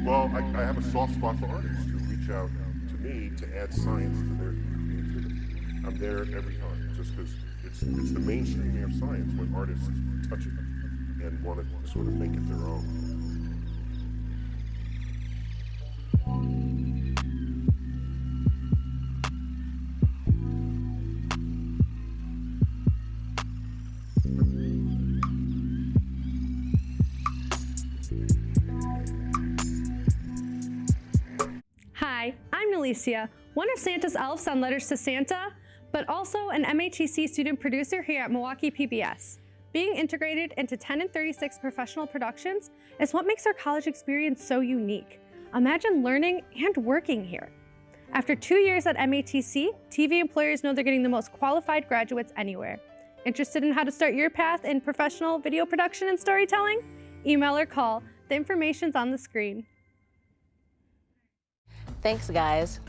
Well, I have a soft spot for artists who reach out to me to add science to their creativity. I'm there every time, just because it's the mainstreaming of science when artists touch it and want to sort of make it their own. Hi, I'm Alicia, one of Santa's elves on Letters to Santa, but also an MATC student producer here at Milwaukee PBS. Being integrated into 10 and 36 professional productions is what makes our college experience so unique. Imagine learning and working here. After 2 years at MATC, TV employers know they're getting the most qualified graduates anywhere. Interested in how to start your path in professional video production and storytelling? Email or call. The information's on the screen. Thanks, guys.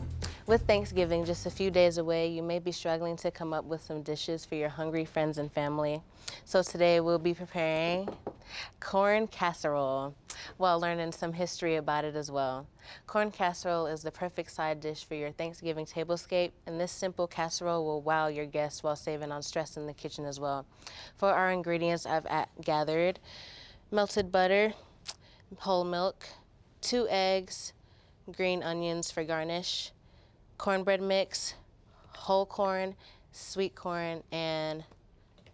With Thanksgiving just a few days away, you may be struggling to come up with some dishes for your hungry friends and family. So today we'll be preparing corn casserole while learning some history about it as well. Corn casserole is the perfect side dish for your Thanksgiving tablescape, and this simple casserole will wow your guests while saving on stress in the kitchen as well. For our ingredients, I've gathered melted butter, whole milk, 2 eggs, green onions for garnish, cornbread mix, whole corn, sweet corn, and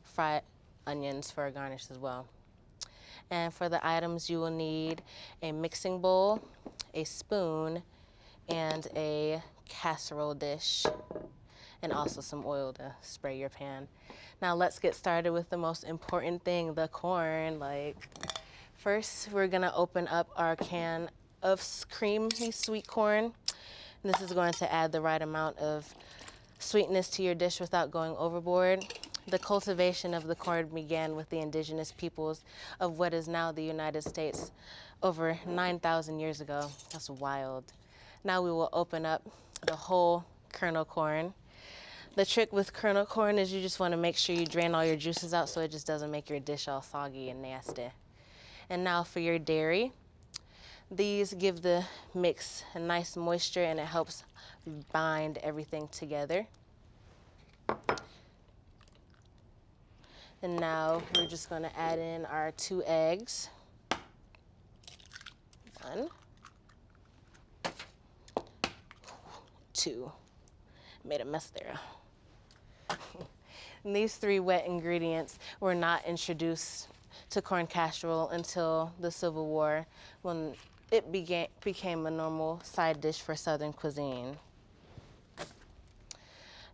fried onions for a garnish as well. And for the items, you will need a mixing bowl, a spoon, and a casserole dish, and also some oil to spray your pan. Now let's get started with the most important thing, the corn. First, we're gonna open up our can of creamy sweet corn. This is going to add the right amount of sweetness to your dish without going overboard. The cultivation of the corn began with the indigenous peoples of what is now the United States over 9,000 years ago. That's wild. Now we will open up the whole kernel corn. The trick with kernel corn is you just want to make sure you drain all your juices out so it just doesn't make your dish all soggy and nasty. And now for your dairy. These give the mix a nice moisture and it helps bind everything together. And now we're just going to add in our 2 eggs. 1, 2. Made a mess there. And these 3 wet ingredients were not introduced to corn casserole until the Civil War, when it became a normal side dish for Southern cuisine.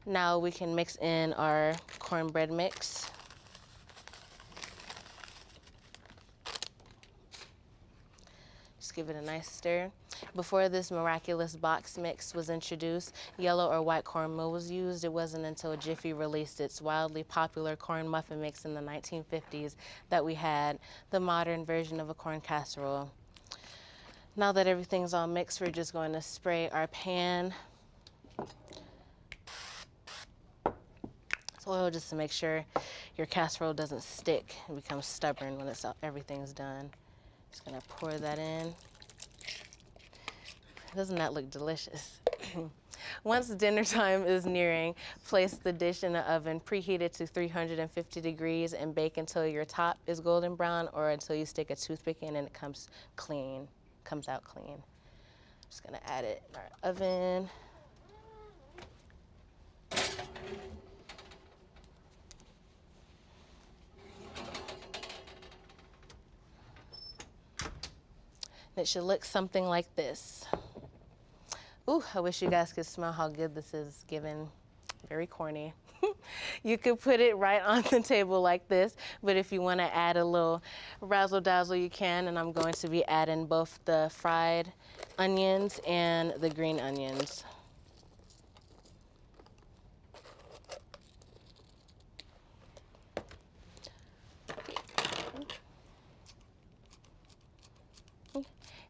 Now we can mix in our cornbread mix. Just give it a nice stir. Before this miraculous box mix was introduced, yellow or white cornmeal was used. It wasn't until Jiffy released its wildly popular corn muffin mix in the 1950s that we had the modern version of a corn casserole. Now that everything's all mixed, we're just going to spray our pan with oil just to make sure your casserole doesn't stick and become stubborn when everything's done. Just gonna pour that in. Doesn't that look delicious? Once dinner time is nearing, place the dish in the oven, preheated to 350 degrees, and bake until your top is golden brown or until you stick a toothpick in and it comes out clean. Just gonna add it in our oven. It should look something like this. Ooh, I wish you guys could smell how good this is given. Very corny. You could put it right on the table like this, but if you want to add a little razzle dazzle, you can, and I'm going to be adding both the fried onions and the green onions.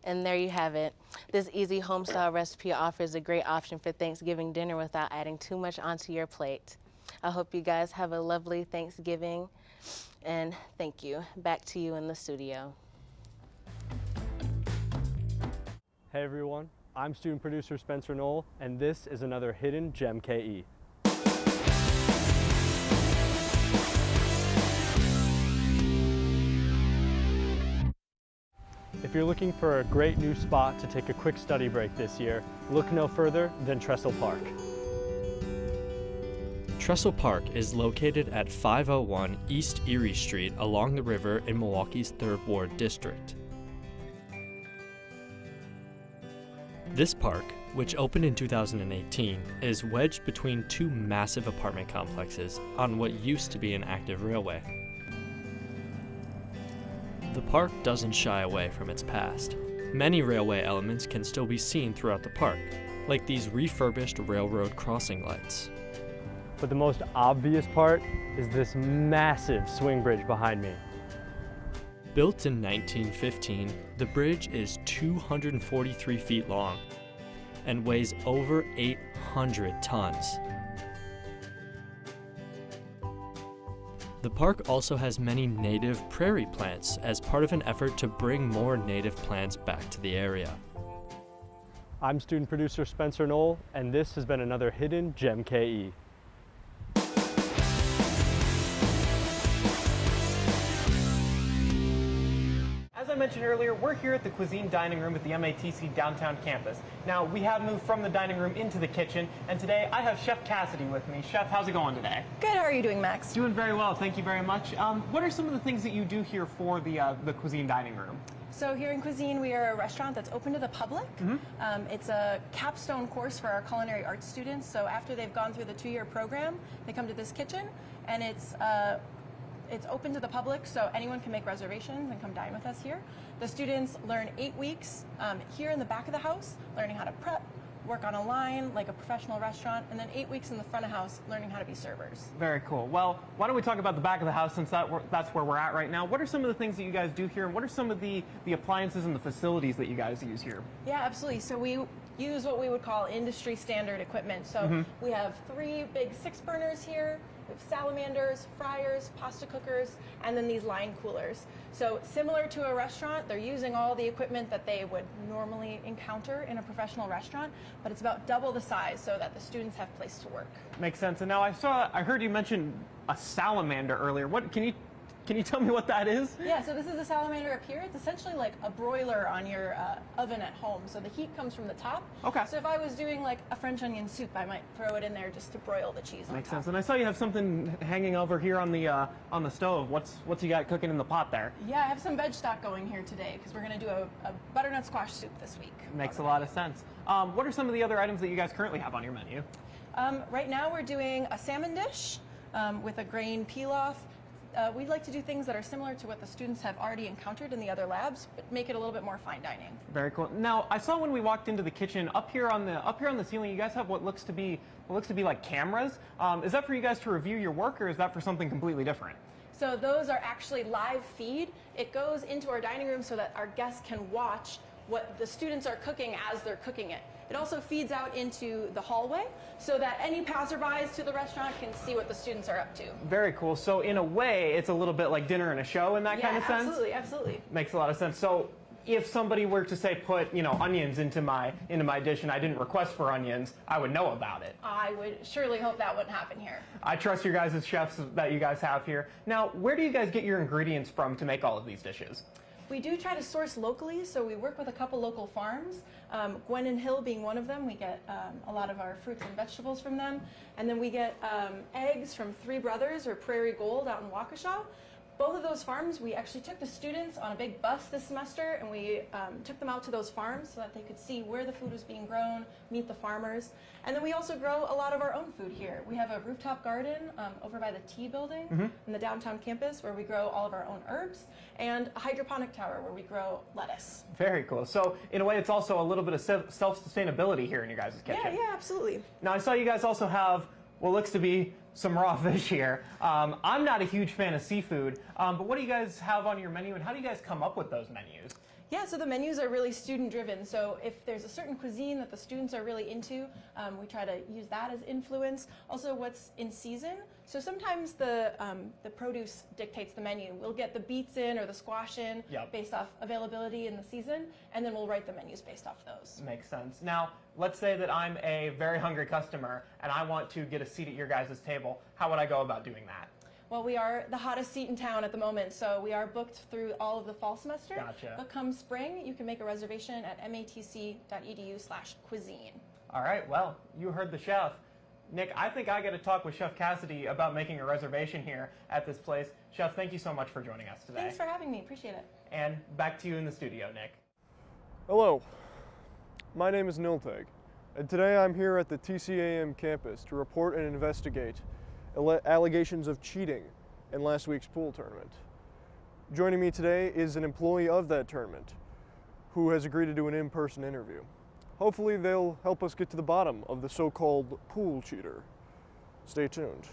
And there you have it. This easy home-style recipe offers a great option for Thanksgiving dinner without adding too much onto your plate. I hope you guys have a lovely Thanksgiving, and thank you. Back to you in the studio. Hey everyone, I'm student producer Spencer Knoll, and this is another Hidden Gem KE. If you're looking for a great new spot to take a quick study break this year, look no further than Trestle Park. Trestle Park is located at 501 East Erie Street along the river in Milwaukee's 3rd Ward District. This park, which opened in 2018, is wedged between 2 massive apartment complexes on what used to be an active railway. The park doesn't shy away from its past. Many railway elements can still be seen throughout the park, like these refurbished railroad crossing lights. But the most obvious part is this massive swing bridge behind me. Built in 1915, the bridge is 243 feet long and weighs over 800 tons. The park also has many native prairie plants as part of an effort to bring more native plants back to the area. I'm student producer Spencer Knoll, and this has been another Hidden Gem KE. mentioned earlier, we're here at the Cuisine Dining Room at the MATC downtown campus. Now, we have moved from the dining room into the kitchen, and today I have Chef Cassidy with me. Chef, how's it going today? Good, how are you doing, Max? Doing very well, thank you very much. What are some of the things that you do here for the Cuisine Dining Room? So here in Cuisine, we are a restaurant that's open to the public. It's a capstone course for our culinary arts students. So after they've gone through the 2-year program, they come to this kitchen, and it's open to the public, so anyone can make reservations and come dine with us here. The students learn 8 weeks here in the back of the house, learning how to prep, work on a line like a professional restaurant, and then 8 weeks in the front of house learning how to be servers. Very cool. Well, why don't we talk about the back of the house, since that's where we're at right now. What are some of the things that you guys do here, and what are some of the appliances and the facilities that you guys use here? Yeah, absolutely. So we use what we would call industry standard equipment. So we have 3 big 6 burners here. We have salamanders, fryers, pasta cookers, and then these line coolers. So similar to a restaurant, they're using all the equipment that they would normally encounter in a professional restaurant, but it's about double the size so that the students have place to work. Makes sense. And now I heard you mention a salamander earlier. What can you tell me what that is? Yeah, so this is a salamander up here. It's essentially like a broiler on your oven at home. So the heat comes from the top. Okay. So if I was doing like a French onion soup, I might throw it in there just to broil the cheese. Makes sense. And I saw you have something hanging over here on the stove. What's you got cooking in the pot there? Yeah, I have some veg stock going here today because we're going to do a butternut squash soup this week. Makes a lot of sense. What are some of the other items that you guys currently have on your menu? Right now we're doing a salmon dish with a grain pilaf. We'd like to do things that are similar to what the students have already encountered in the other labs, but make it a little bit more fine dining. Very cool. Now, I saw when we walked into the kitchen, up here on the ceiling, you guys have what looks to be like cameras. Is that for you guys to review your work, or is that for something completely different? So those are actually live feed. It goes into our dining room so that our guests can watch what the students are cooking as they're cooking it. It also feeds out into the hallway so that any passerbys to the restaurant can see what the students are up to. Very cool. So in a way, it's a little bit like dinner and a show in that kind of sense? Absolutely, absolutely. Makes a lot of sense. So if somebody were to say put, onions into my dish and I didn't request for onions, I would know about it. I would surely hope that wouldn't happen here. I trust your guys as chefs that you guys have here. Now, where do you guys get your ingredients from to make all of these dishes? We do try to source locally, so we work with a couple local farms. Gwen and Hill being one of them. We get a lot of our fruits and vegetables from them. And then we get eggs from Three Brothers or Prairie Gold out in Waukesha. Both of those farms, we actually took the students on a big bus this semester, and we took them out to those farms so that they could see where the food was being grown, meet the farmers. And then we also grow a lot of our own food here. We have a rooftop garden over by the T building in the downtown campus where we grow all of our own herbs, and a hydroponic tower where we grow lettuce. Very cool. So in a way, it's also a little bit of self-sustainability here in your guys' kitchen. Yeah, absolutely. Now, I saw you guys also have what looks to be some raw fish here. I'm not a huge fan of seafood, but what do you guys have on your menu, and how do you guys come up with those menus? Yeah, so the menus are really student-driven. So if there's a certain cuisine that the students are really into, we try to use that as influence. Also, what's in season. So sometimes the produce dictates the menu. We'll get the beets in or the squash in based off availability in the season, and then we'll write the menus based off those. Makes sense. Now, let's say that I'm a very hungry customer and I want to get a seat at your guys' table. How would I go about doing that? Well, we are the hottest seat in town at the moment, so we are booked through all of the fall semester. Gotcha. But come spring, you can make a reservation at matc.edu/cuisine. All right, well, you heard the chef. Nick, I think I got to talk with Chef Cassidy about making a reservation here at this place. Chef, thank you so much for joining us today. Thanks for having me. Appreciate it. And back to you in the studio, Nick. Hello, my name is Niltag, and today I'm here at the TCAM campus to report and investigate allegations of cheating in last week's pool tournament. Joining me today is an employee of that tournament who has agreed to do an in-person interview. Hopefully they'll help us get to the bottom of the so-called pool cheater. Stay tuned.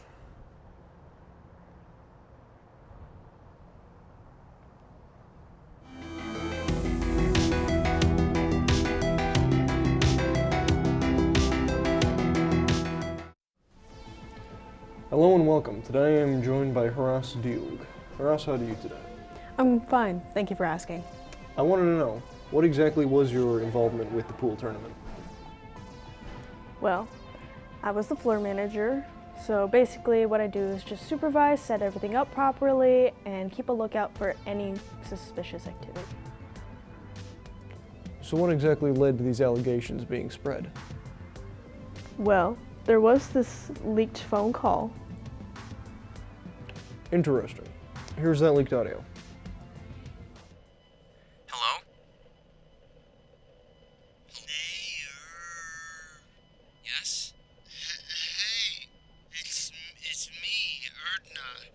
Hello and welcome. Today I am joined by Haras Diog. Haras, how do you today? I'm fine. Thank you for asking. I wanted to know, what exactly was your involvement with the pool tournament? Well, I was the floor manager, so basically what I do is just supervise, set everything up properly, and keep a lookout for any suspicious activity. So what exactly led to these allegations being spread? Well, there was this leaked phone call. Interesting. Here's that leaked audio. Hello? Yes? Hey, it's me, Erdna.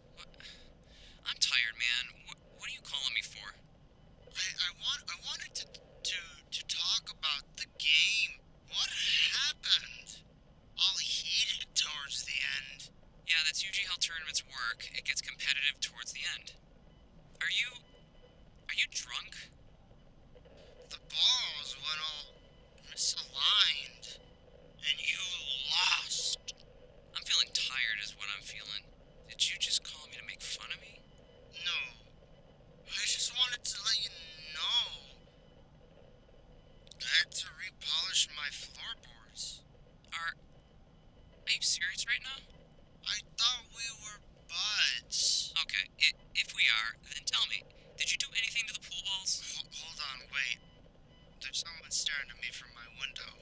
I'm tired, man. What are you calling me for? I wanted to talk about the game. What happened? All heated towards the end. Yeah, that's usually how tournaments work. It gets competitive towards the end. Are you drunk? The balls went all misaligned, and you lost. I'm feeling tired is what I'm feeling. Did you just call me to make fun of me? No. I just wanted to let you know. I had to repolish my floorboards. Are you serious right now? I thought we were buds. Okay, if we are, then tell me, did you do anything to the pool balls? Hold on, wait. There's someone staring at me from my window.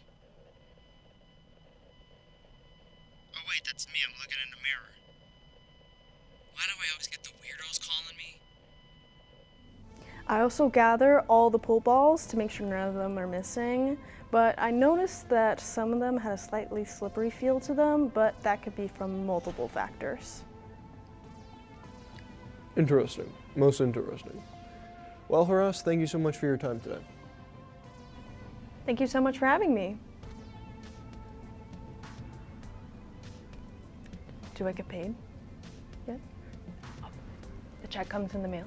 Oh wait, that's me. I'm looking in the mirror. Why do I always get the weirdos calling me? I also gather all the pool balls to make sure none of them are missing, but I noticed that some of them had a slightly slippery feel to them, but that could be from multiple factors. Interesting. Most interesting. Well, Haras, thank you so much for your time today. Thank you so much for having me. Do I get paid yet? Oh, the check comes in the mail.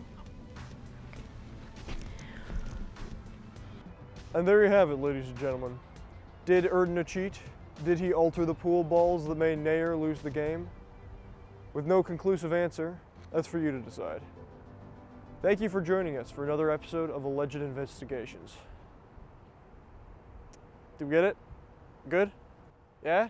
And there you have it, ladies and gentlemen. Did Erdna cheat? Did he alter the pool balls that made Nair lose the game? With no conclusive answer, that's for you to decide. Thank you for joining us for another episode of Alleged Investigations. Did we get it? Good? Yeah?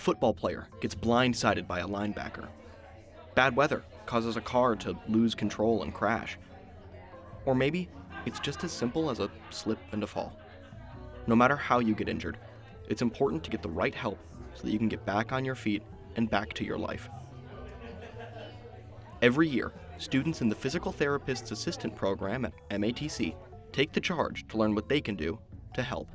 football player gets blindsided by a linebacker. Bad weather causes a car to lose control and crash. Or maybe it's just as simple as a slip and a fall. No matter how you get injured, it's important to get the right help so that you can get back on your feet and back to your life. Every year, students in the Physical Therapist's Assistant Program at MATC take the charge to learn what they can do to help.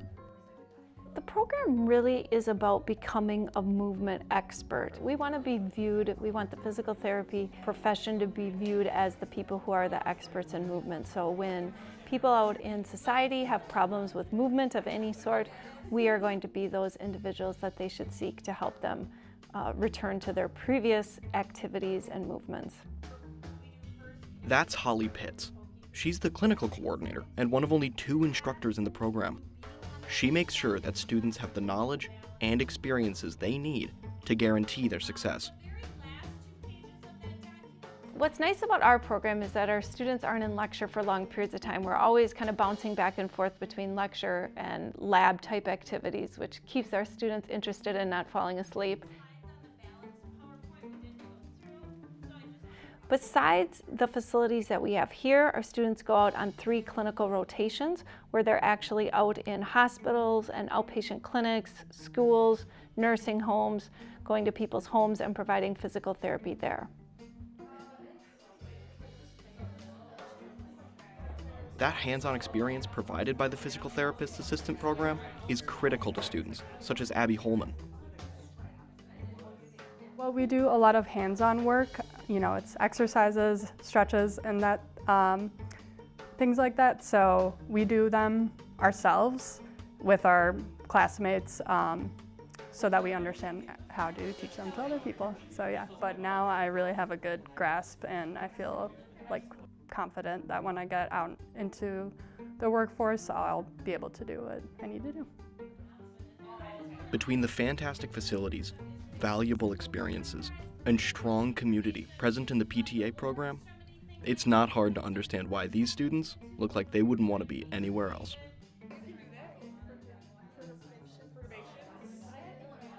The program really is about becoming a movement expert. We want to be viewed, we want the physical therapy profession to be viewed as the people who are the experts in movement. So when people out in society have problems with movement of any sort, we are going to be those individuals that they should seek to help them return to their previous activities and movements. That's Holly Pitts. She's the clinical coordinator and one of only 2 instructors in the program. She makes sure that students have the knowledge and experiences they need to guarantee their success. What's nice about our program is that our students aren't in lecture for long periods of time. We're always kind of bouncing back and forth between lecture and lab type activities, which keeps our students interested and not falling asleep. Besides the facilities that we have here, our students go out on 3 clinical rotations where they're actually out in hospitals and outpatient clinics, schools, nursing homes, going to people's homes and providing physical therapy there. That hands-on experience provided by the Physical Therapist Assistant Program is critical to students, such as Abby Holman. Well, we do a lot of hands-on work. You know, it's exercises, stretches, and that things like that. So we do them ourselves with our classmates so that we understand how to teach them to other people. So yeah, but now I really have a good grasp and I feel like confident that when I get out into the workforce, I'll be able to do what I need to do. Between the fantastic facilities, valuable experiences, and strong community present in the PTA program, it's not hard to understand why these students look like they wouldn't want to be anywhere else.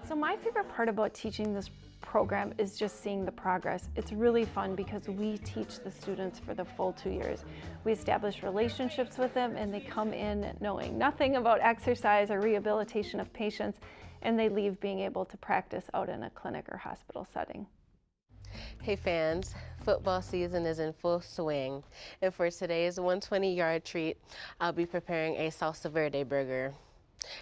So my favorite part about teaching this program is just seeing the progress. It's really fun because we teach the students for the full 2 years. We establish relationships with them and they come in knowing nothing about exercise or rehabilitation of patients, and they leave being able to practice out in a clinic or hospital setting. Hey fans, football season is in full swing, and for today's 120-yard treat, I'll be preparing a salsa verde burger.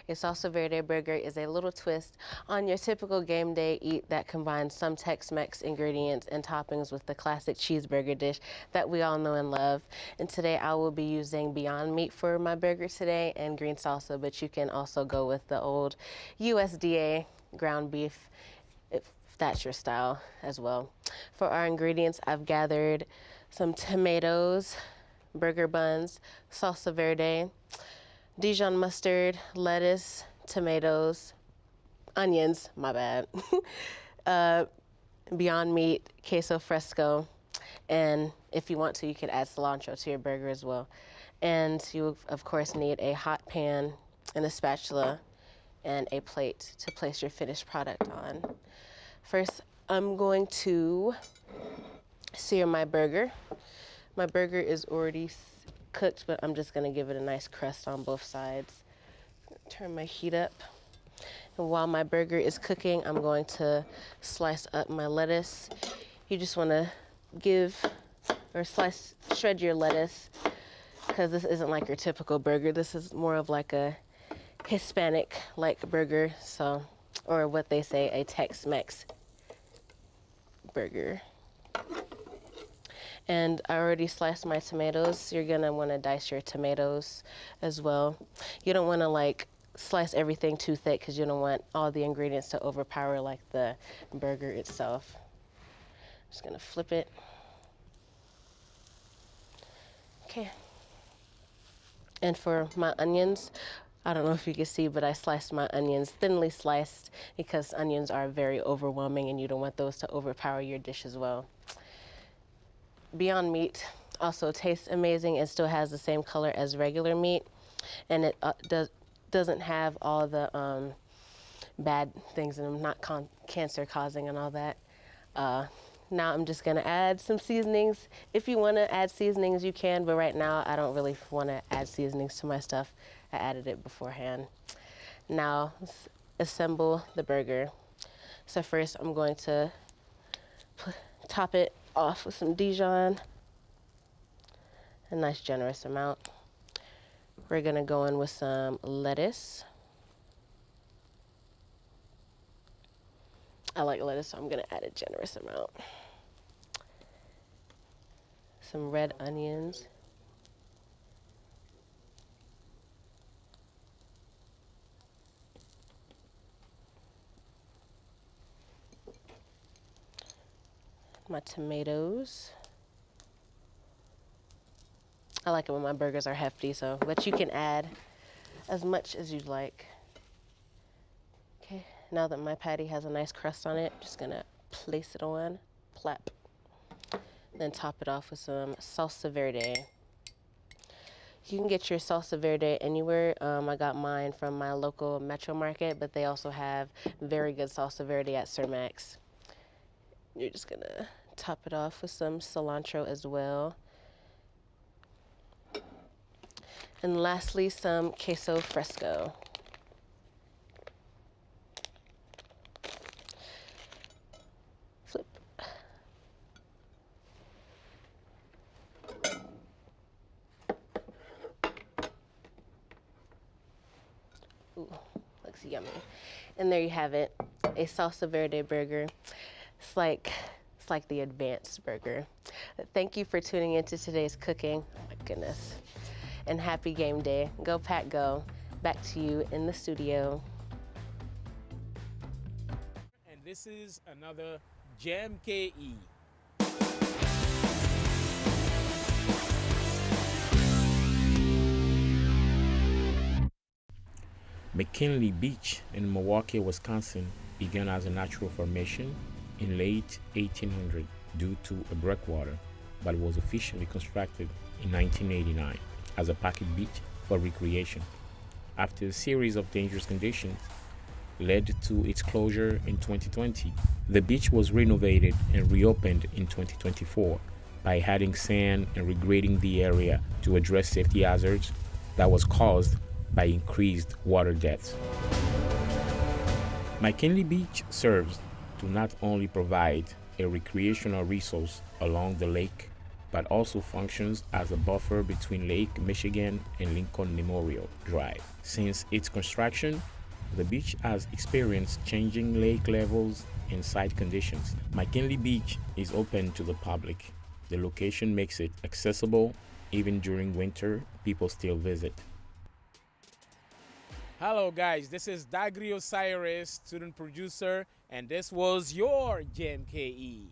A salsa verde burger is a little twist on your typical game day eat that combines some Tex-Mex ingredients and toppings with the classic cheeseburger dish that we all know and love. And today I will be using Beyond Meat for my burger today and green salsa, but you can also go with the old USDA ground beef if that's your style as well. For our ingredients, I've gathered some tomatoes, burger buns, salsa verde, Dijon mustard, lettuce, tomatoes, onions, my bad, Beyond Meat, queso fresco, and if you want to, you could add cilantro to your burger as well. And you, of course, need a hot pan and a spatula and a plate to place your finished product on. First, I'm going to sear my burger. My burger is already cooked, but I'm just gonna give it a nice crust on both sides. Turn my heat up. And while my burger is cooking, I'm going to slice up my lettuce. You just wanna shred your lettuce, because this isn't like your typical burger. This is more of like a Hispanic-like burger, so, or what they say, a Tex-Mex burger. And I already sliced my tomatoes. You're gonna wanna dice your tomatoes as well. You don't wanna like slice everything too thick because you don't want all the ingredients to overpower like the burger itself. Just gonna flip it. Okay. And for my onions, I don't know if you can see, but I sliced my onions thinly sliced because onions are very overwhelming and you don't want those to overpower your dish as well. Beyond Meat also tastes amazing and still has the same color as regular meat, and it doesn't have all the bad things in them, not cancer causing and all that. Now I'm just gonna add some seasonings. If you wanna add seasonings, you can, but right now I don't really wanna add seasonings to my stuff. I added it beforehand. Now let's assemble the burger. So first I'm going to top it off with some Dijon, a nice generous amount. We're gonna go in with some lettuce. I like lettuce, so I'm gonna add a generous amount. Some red onions. My tomatoes. I like it when my burgers are hefty, but you can add as much as you'd like. Okay, now that my patty has a nice crust on it, I'm just gonna place it on, plap. Then top it off with some salsa verde. You can get your salsa verde anywhere. I got mine from my local Metro Market, but they also have very good salsa verde at Cermax. You're just gonna top it off with some cilantro as well. And lastly, some queso fresco. Flip. Ooh, looks yummy. And there you have it, a salsa verde burger. It's like the advanced burger. Thank you for tuning into today's cooking. Oh my goodness. And happy game day. Go Pack Go. Back to you in the studio. And this is another GiiGii. McKinley Beach in Milwaukee, Wisconsin began as a natural formation in late 1800 due to a breakwater, but was officially constructed in 1989 as a pocket beach for recreation. After a series of dangerous conditions led to its closure in 2020, the beach was renovated and reopened in 2024 by adding sand and regrading the area to address safety hazards that was caused by increased water depths. McKinley Beach serves to not only provide a recreational resource along the lake, but also functions as a buffer between Lake Michigan and Lincoln Memorial Drive. Since its construction, the beach has experienced changing lake levels and site conditions. McKinley Beach is open to the public. The location makes it accessible. Even during winter, people still visit. Hello guys, this is Dagri Osiris, student producer, and this was your GiiGii.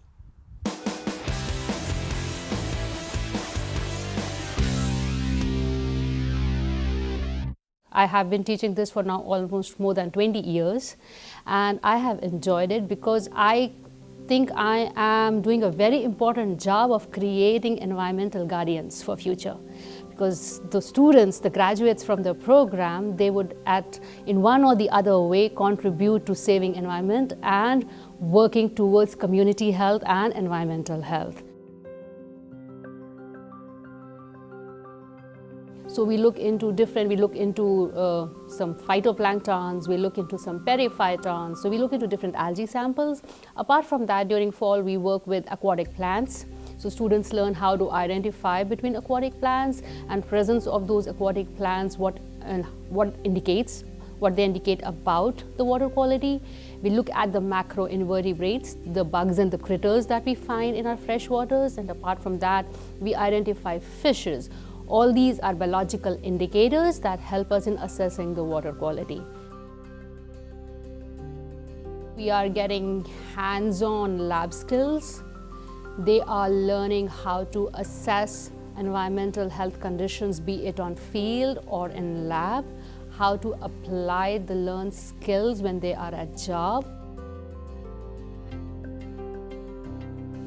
I have been teaching this for now almost more than 20 years, and I have enjoyed it because I think I am doing a very important job of creating environmental guardians for future. Because the students, the graduates from the program, they would in one or the other way contribute to saving environment and working towards community health and environmental health. So we look into some phytoplanktons, we look into some periphytons, so we look into different algae samples. Apart from that, during fall, we work with aquatic plants. So students learn how to identify between aquatic plants and presence of those aquatic plants, what they indicate about the water quality. We look at the macroinvertebrates, the bugs and the critters that we find in our fresh waters, and apart from that, we identify fishes. All these are biological indicators that help us in assessing the water quality. We are getting hands-on lab skills. They are learning how to assess environmental health conditions, be it on field or in lab, how to apply the learned skills when they are at job.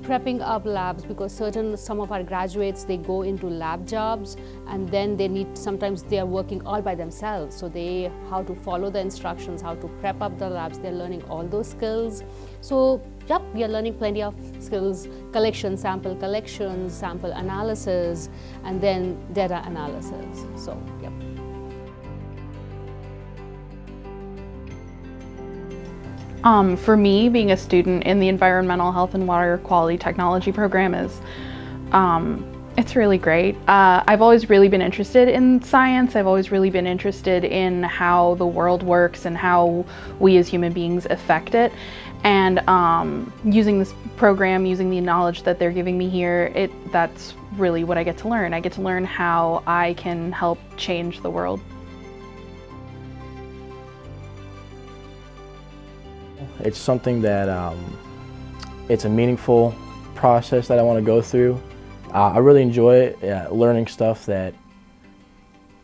prepping up labs, because some of our graduates, they go into lab jobs and then sometimes they are working all by themselves. So how to follow the instructions, how to prep up the labs, they're learning all those skills. So yep, we are learning plenty of skills: sample collection, sample analysis, and then data analysis. So yep. For me, being a student in the Environmental Health and Water Quality Technology program it's really great. I've always really been interested in science. I've always really been interested in how the world works and how we as human beings affect it. And using this program, using the knowledge that they're giving me here, that's really what I get to learn. I get to learn how I can help change the world. It's something that it's a meaningful process that I want to go through. I really enjoy it, learning stuff that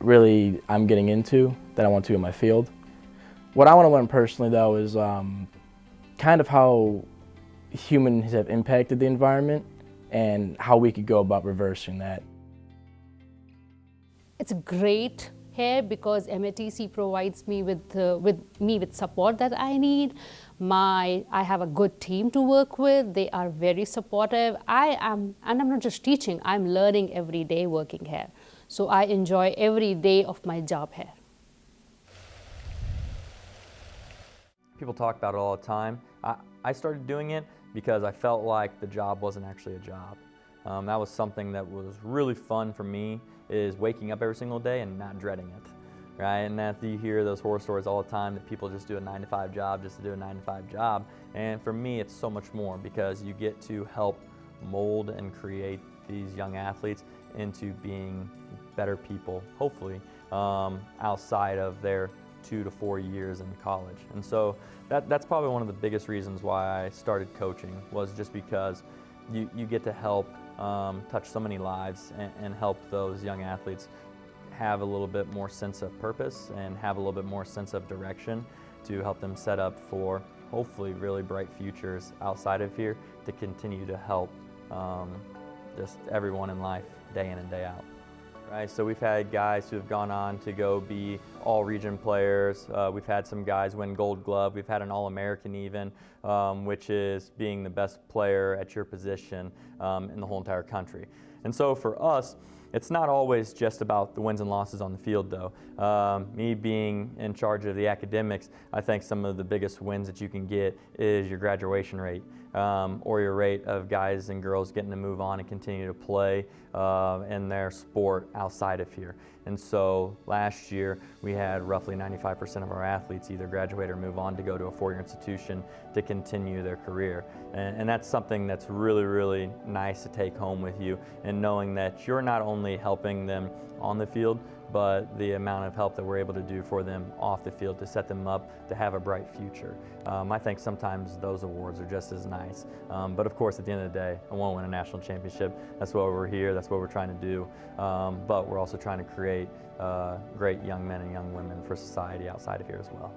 really I'm getting into, that I want to in my field. What I want to learn personally though is kind of how humans have impacted the environment and how we could go about reversing that. It's great here because MATC provides me with support that I need. I have a good team to work with. They are very supportive. And I'm not just teaching, I'm learning every day working here. So I enjoy every day of my job here. People talk about it all the time. I started doing it because I felt like the job wasn't actually a job. That was something that was really fun for me, is waking up every single day and not dreading it. Right? And that you hear those horror stories all the time that people just do a 9-to-5 job just to do a 9-to-5 job. And for me, it's so much more because you get to help mold and create these young athletes into being better people, hopefully, outside of their 2 to 4 years in college. And so that's probably one of the biggest reasons why I started coaching, was just because you get to help touch so many lives and help those young athletes have a little bit more sense of purpose and have a little bit more sense of direction to help them set up for hopefully really bright futures outside of here to continue to help just everyone in life day in and day out. Right, so we've had guys who have gone on to go be all-region players. We've had some guys win Gold Glove. We've had an All-American even, which is being the best player at your position in the whole entire country. And so for us, it's not always just about the wins and losses on the field though. Me being in charge of the academics, I think some of the biggest wins that you can get is your graduation rate, or your rate of guys and girls getting to move on and continue to play in their sport outside of here. And so last year we had roughly 95% of our athletes either graduate or move on to go to a four-year institution to continue their career. And that's something that's really, really nice to take home with you, and knowing that you're not only helping them on the field, but the amount of help that we're able to do for them off the field to set them up to have a bright future. I think sometimes those awards are just as nice. But of course, at the end of the day, I want to win a national championship. That's why we're here, that's what we're trying to do. But we're also trying to create great young men and young women for society outside of here as well.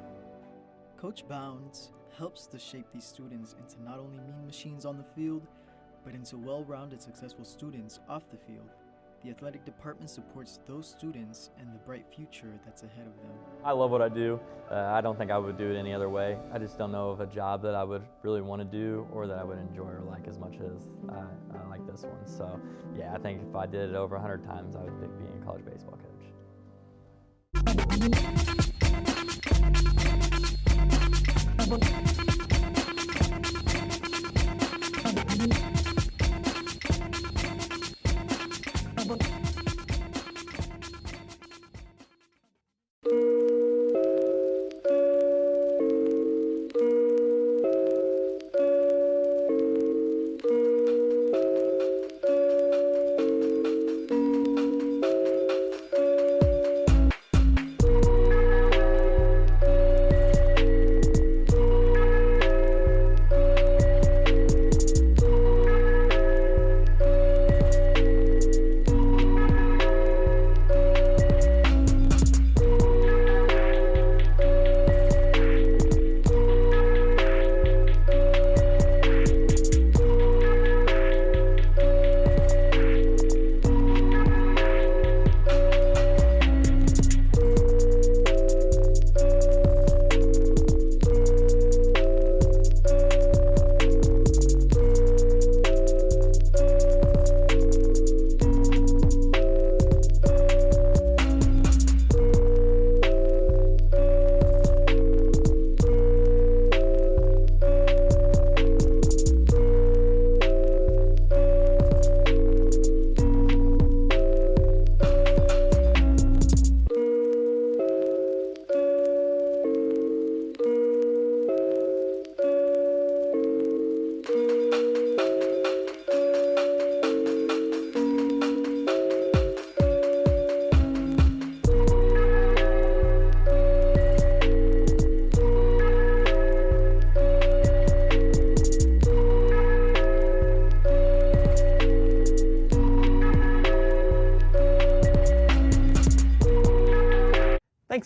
Coach Bounds helps to shape these students into not only mean machines on the field, but into well-rounded, successful students off the field. The athletic department supports those students and the bright future that's ahead of them. I love what I do. I don't think I would do it any other way. I just don't know of a job that I would really want to do or that I would enjoy or like as much as I like this one. So yeah, I think if I did it over 100 times, I would pick being a college baseball coach.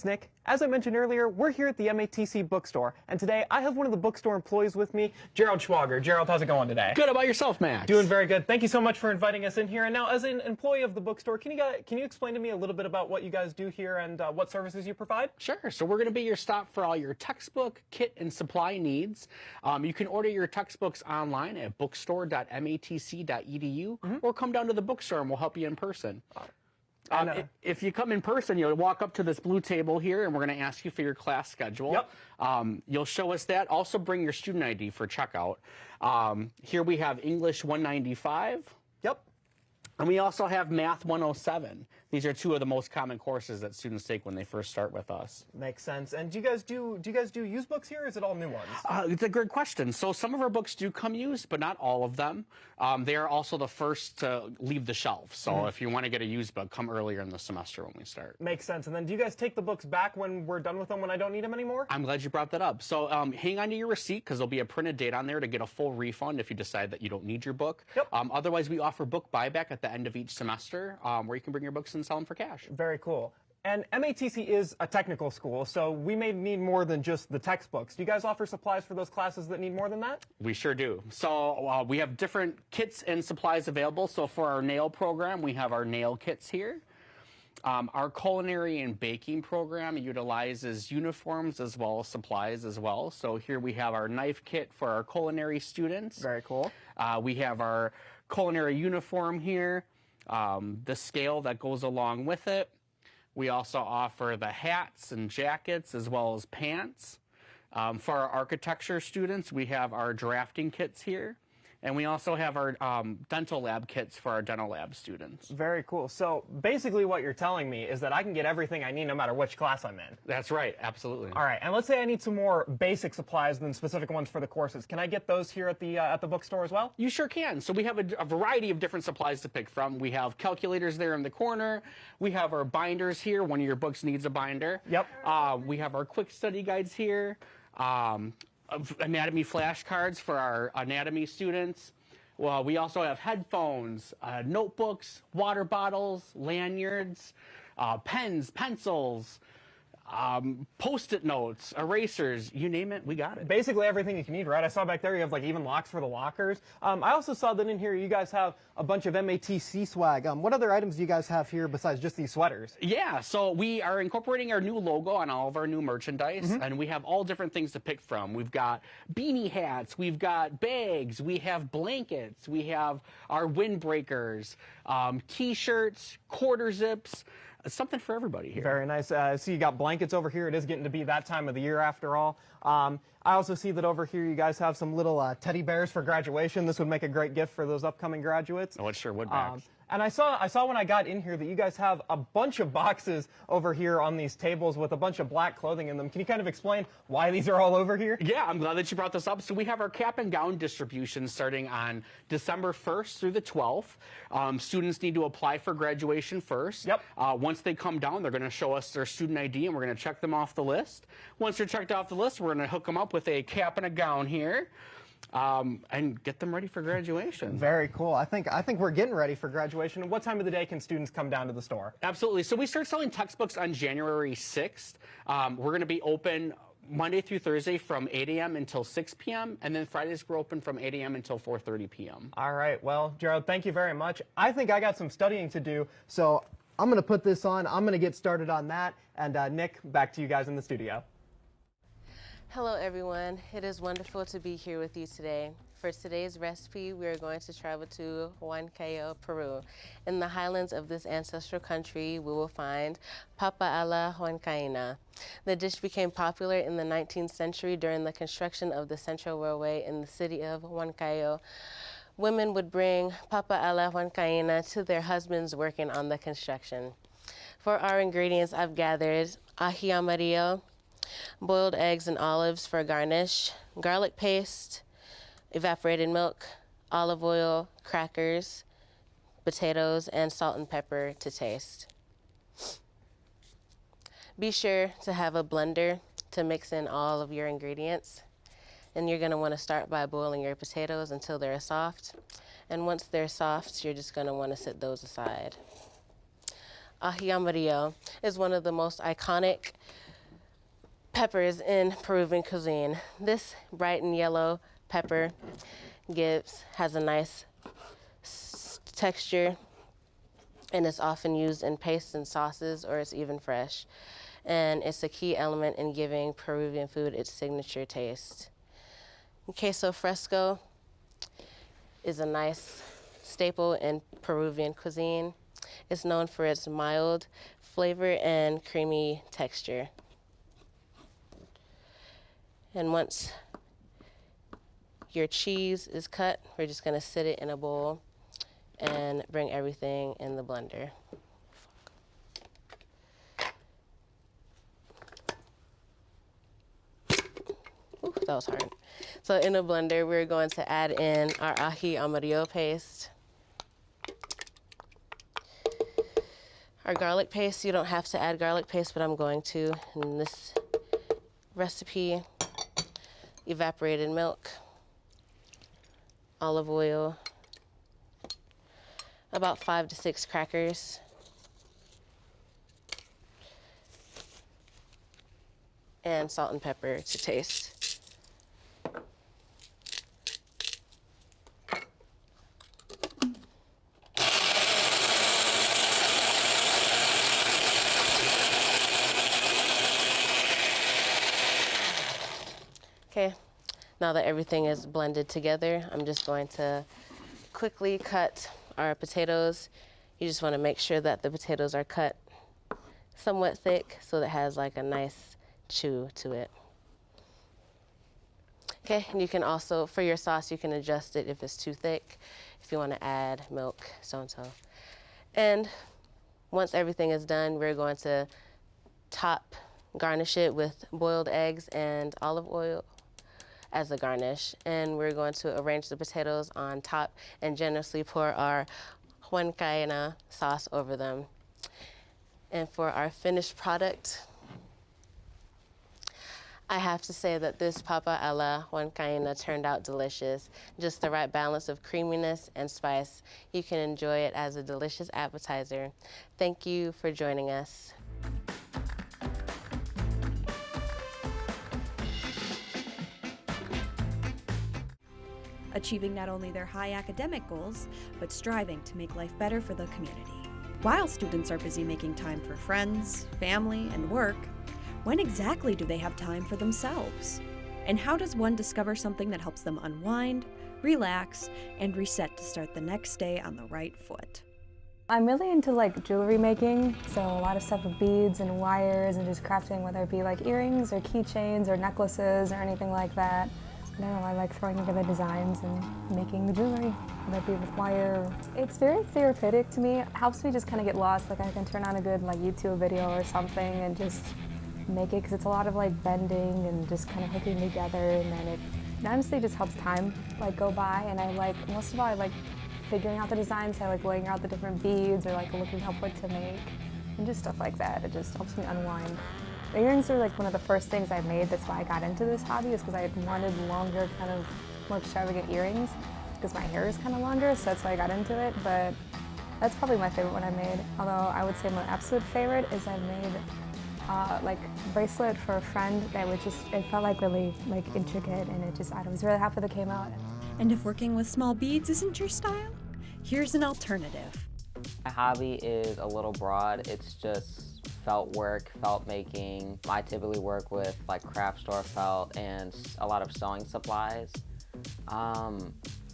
Thanks, Nick. As I mentioned earlier, we're here at the MATC bookstore, and today I have one of the bookstore employees with me, Gerald Schwager. Gerald, how's it going today? Good. About yourself, Max? Doing very good. Thank you so much for inviting us in here. And now, as an employee of the bookstore, can you explain to me a little bit about what you guys do here and what services you provide? Sure. So we're going to be your stop for all your textbook, kit, and supply needs. You can order your textbooks online at bookstore.matc.edu or come down to the bookstore and we'll help you in person. If you come in person, you'll walk up to this blue table here, and we're going to ask you for your class schedule. Yep. You'll show us that. Also bring your student ID for checkout. Here we have English 195. Yep. And we also have Math 107. These are two of the most common courses that students take when they first start with us. Makes sense. And do you guys do used books here, or is it all new ones? It's a great question. So some of our books do come used, but not all of them. They are also the first to leave the shelf. So if you want to get a used book, come earlier in the semester when we start. Makes sense. And then do you guys take the books back when we're done with them, when I don't need them anymore? I'm glad you brought that up. So hang on to your receipt because there'll be a printed date on there to get a full refund if you decide that you don't need your book. Yep. Otherwise, we offer book buyback at the end of each semester where you can bring your books and sell them for cash. Very cool. And MATC is a technical school, so we may need more than just the textbooks. Do you guys offer supplies for those classes that need more than that? We sure do. So we have different kits and supplies available. So for our nail program, we have our nail kits here. Our culinary and baking program utilizes uniforms as well as supplies as well. So here we have our knife kit for our culinary students. Very cool. We have our culinary uniform here, the scale that goes along with it. We also offer the hats and jackets as well as pants. For our architecture students, we have our drafting kits here. And we also have our dental lab kits for our dental lab students. Very cool. So basically what you're telling me is that I can get everything I need no matter which class I'm in. That's right. Absolutely. All right. And let's say I need some more basic supplies than specific ones for the courses. Can I get those here at the bookstore as well? You sure can. So we have a variety of different supplies to pick from. We have calculators there in the corner. We have our binders here. One of your books needs a binder. Yep. We have our quick study guides here. Anatomy flashcards for our anatomy students. Well, we also have headphones, notebooks, water bottles, lanyards, pens, pencils, Post-it notes, erasers, you name it, we got it. Basically everything you can need, right? I saw back there you have like even locks for the lockers. I also saw that in here you guys have a bunch of MATC swag. What other items do you guys have here besides just these sweaters? Yeah, so we are incorporating our new logo on all of our new merchandise, and we have all different things to pick from. We've got beanie hats, we've got bags, we have blankets, we have our windbreakers, t-shirts, quarter zips. Something for everybody here. Very nice. I see you got blankets over here. It is getting to be that time of the year after all. I also see that over here you guys have some little teddy bears for graduation. This would make a great gift for those upcoming graduates. Oh, it sure would, Max. And I saw when I got in here that you guys have a bunch of boxes over here on these tables with a bunch of black clothing in them. Can you kind of explain why these are all over here? Yeah, I'm glad that you brought this up. So we have our cap and gown distribution starting on December 1st through the 12th. Students need to apply for graduation first. Yep. Once they come down, they're going to show us their student ID and we're going to check them off the list. Once they're checked off the list, we're going to hook them up with a cap and a gown here. And get them ready for graduation. Very cool. I think we're getting ready for graduation. What time of the day can students come down to the store? Absolutely. So we start selling textbooks on January 6th. We're going to be open Monday through Thursday from 8 a.m. until 6 p.m. And then Fridays we're open from 8 a.m. until 4:30 p.m. All right. Well, Gerald, thank you very much. I think I got some studying to do, so I'm going to put this on. I'm going to get started on that. And Nick, back to you guys in the studio. Hello everyone, it is wonderful to be here with you today. For today's recipe, we are going to travel to Huancayo, Peru. In the highlands of this ancestral country, we will find papa a la huancaína. The dish became popular in the 19th century during the construction of the Central Railway in the city of Huancayo. Women would bring papa a la huancaína to their husbands working on the construction. For our ingredients, I've gathered ají amarillo, boiled eggs and olives for garnish, garlic paste, evaporated milk, olive oil, crackers, potatoes, and salt and pepper to taste. Be sure to have a blender to mix in all of your ingredients. And you're going to want to start by boiling your potatoes until they're soft. And once they're soft, you're just going to want to set those aside. Ají amarillo is one of the most iconic peppers in Peruvian cuisine. This bright and yellow pepper has a nice texture, and it's often used in pastes and sauces, or it's even fresh. And it's a key element in giving Peruvian food its signature taste. Queso fresco is a nice staple in Peruvian cuisine. It's known for its mild flavor and creamy texture. And once your cheese is cut, we're just gonna sit it in a bowl and bring everything in the blender. Ooh, that was hard. So in a blender, we're going to add in our ají amarillo paste. Our garlic paste, you don't have to add garlic paste, but I'm going to in this recipe. Evaporated milk, olive oil, about 5 to 6 crackers, and salt and pepper to taste. Okay, now that everything is blended together, I'm just going to quickly cut our potatoes. You just want to make sure that the potatoes are cut somewhat thick so that it has like a nice chew to it. Okay, and you can also, for your sauce, you can adjust it if it's too thick, if you want to add milk, so-and-so. And once everything is done, we're going to garnish it with boiled eggs and olive oil as a garnish. And we're going to arrange the potatoes on top and generously pour our huancaína sauce over them. And for our finished product, I have to say that this papa a la huancaína turned out delicious. Just the right balance of creaminess and spice. You can enjoy it as a delicious appetizer. Thank you for joining us. Achieving not only their high academic goals, but striving to make life better for the community. While students are busy making time for friends, family, and work, when exactly do they have time for themselves? And how does one discover something that helps them unwind, relax, and reset to start the next day on the right foot? I'm really into like jewelry making, so a lot of stuff with beads and wires and just crafting, whether it be like earrings or keychains or necklaces or anything like that. I don't know, I like throwing together designs and making the jewelry, whether it be with wire. It's very therapeutic to me. It helps me just kind of get lost. Like I can turn on a good like YouTube video or something and just make it, because it's a lot of like bending and just kind of hooking together, and then it honestly just helps time like go by. And I like, most of all, I like figuring out the designs. I like laying out the different beads or like looking up what to make and just stuff like that. It just helps me unwind. The earrings are like one of the first things I made. That's why I got into this hobby, is because I had wanted longer, kind of more extravagant earrings, because my hair is kind of longer, so that's why I got into it. But that's probably my favorite one I made. Although I would say my absolute favorite is I made like a bracelet for a friend that would just, it felt like really like intricate, and it just, I was really happy that it came out. And if working with small beads isn't your style, here's an alternative. My hobby is a little broad. It's just felt work, felt making. I typically work with like craft store felt and a lot of sewing supplies.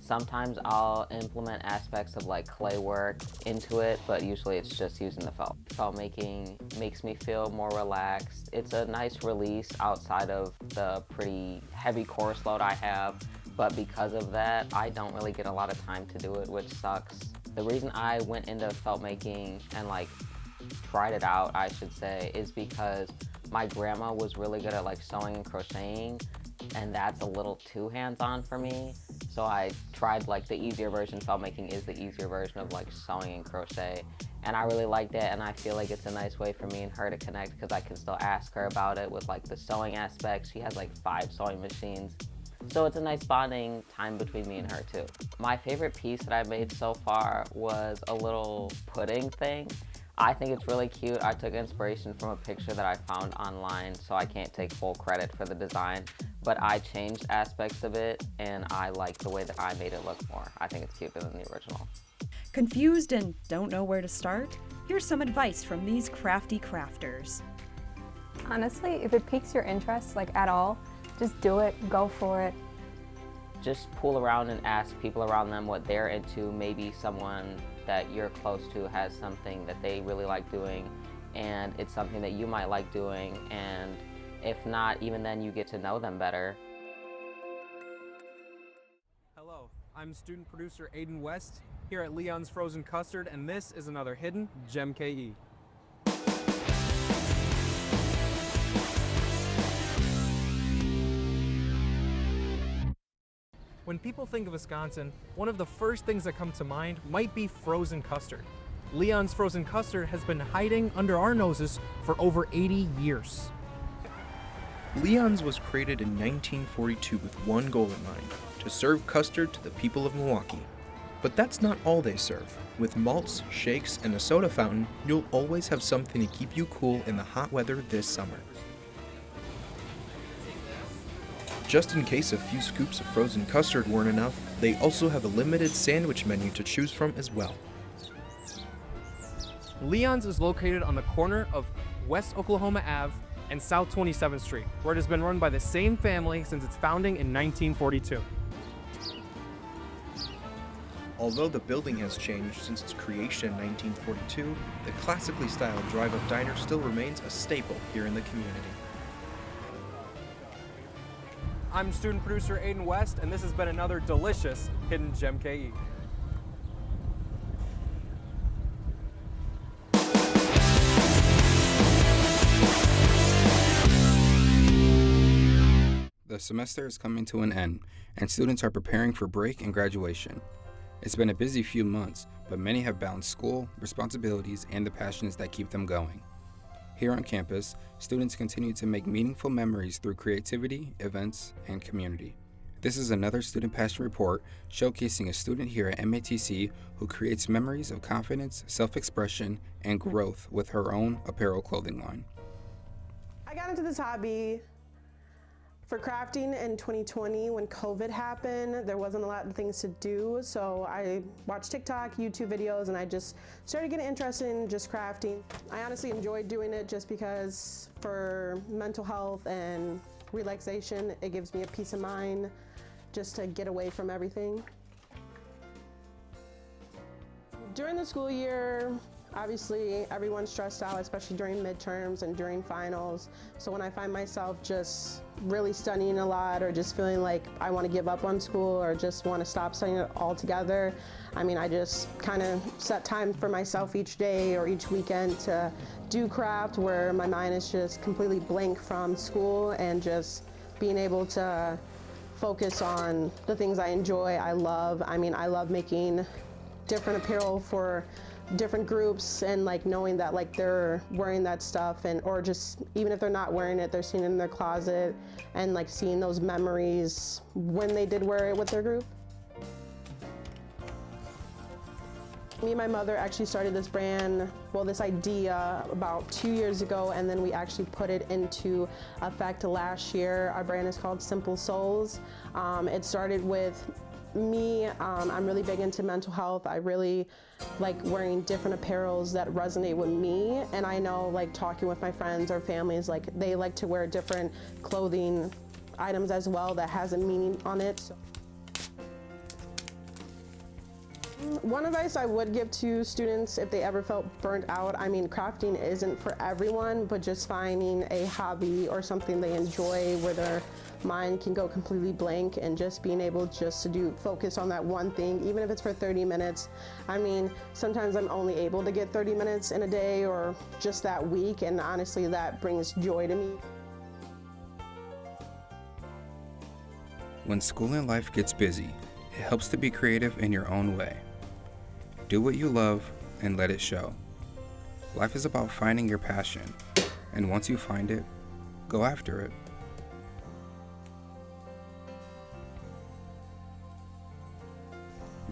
Sometimes I'll implement aspects of like clay work into it, but usually it's just using the felt. Felt making makes me feel more relaxed. It's a nice release outside of the pretty heavy course load I have, but because of that, I don't really get a lot of time to do it, which sucks. The reason I went into felt making and like tried it out, I should say, is because my grandma was really good at like sewing and crocheting, and that's a little too hands-on for me. So I tried like the easier version. Felt making is the easier version of like sewing and crochet, and I really liked it, and I feel like it's a nice way for me and her to connect, because I can still ask her about it with like the sewing aspects. She has like 5 sewing machines. So it's a nice bonding time between me and her too. My favorite piece that I've made so far was a little pudding thing. I think it's really cute. I took inspiration from a picture that I found online, so I can't take full credit for the design, but I changed aspects of it, and I like the way that I made it look more. I think it's cuter than the original. Confused and don't know where to start? Here's some advice from these crafty crafters. Honestly, if it piques your interest, like at all, just do it, go for it. Just pull around and ask people around them what they're into. Maybe someone that you're close to has something that they really like doing, and it's something that you might like doing, and if not, even then you get to know them better. Hello, I'm student producer Aiden West here at Leon's Frozen Custard, and this is another hidden GiiGii. When people think of Wisconsin, one of the first things that come to mind might be frozen custard. Leon's Frozen Custard has been hiding under our noses for over 80 years. Leon's was created in 1942 with one goal in mind, to serve custard to the people of Milwaukee. But that's not all they serve. With malts, shakes, and a soda fountain, you'll always have something to keep you cool in the hot weather this summer. Just in case a few scoops of frozen custard weren't enough, they also have a limited sandwich menu to choose from as well. Leon's is located on the corner of West Oklahoma Ave and South 27th Street, where it has been run by the same family since its founding in 1942. Although the building has changed since its creation in 1942, the classically styled drive-up diner still remains a staple here in the community. I'm student producer Aiden West, and this has been another delicious hidden GiiGii. The semester is coming to an end, and students are preparing for break and graduation. It's been a busy few months, but many have balanced school, responsibilities, and the passions that keep them going. Here on campus, students continue to make meaningful memories through creativity, events, and community. This is another Student Passion Report showcasing a student here at MATC who creates memories of confidence, self-expression, and growth with her own apparel clothing line. I got into this hobby for crafting in 2020 when COVID happened. There wasn't a lot of things to do, so I watched TikTok, YouTube videos, and I just started getting interested in just crafting. I honestly enjoyed doing it just because for mental health and relaxation, it gives me a peace of mind just to get away from everything. During the school year, obviously everyone's stressed out, especially during midterms and during finals. So when I find myself just really studying a lot or just feeling like I want to give up on school or just want to stop studying it altogether, I just kind of set time for myself each day or each weekend to do craft where my mind is just completely blank from school and just being able to focus on the things I enjoy, I love. I love making different apparel for different groups and knowing that they're wearing that stuff or just even if they're not wearing it, they're seeing it in their closet and seeing those memories when they did wear it with their group. Me and my mother actually started this brand, this idea about 2 years ago, and then we actually put it into effect last year. Our brand is called Simple Souls. It started with me. I'm really big into mental health. I really like wearing different apparels that resonate with me, and I know talking with my friends or families, they like to wear different clothing items as well that has a meaning on it. One advice I would give to students if they ever felt burnt out, crafting isn't for everyone, but just finding a hobby or something they enjoy where their mind can go completely blank and just being able just to focus on that one thing, even if it's for 30 minutes. Sometimes I'm only able to get 30 minutes in a day or just that week, and honestly that brings joy to me. When school and life gets busy, it helps to be creative in your own way. Do what you love and let it show. Life is about finding your passion, and once you find it, go after it.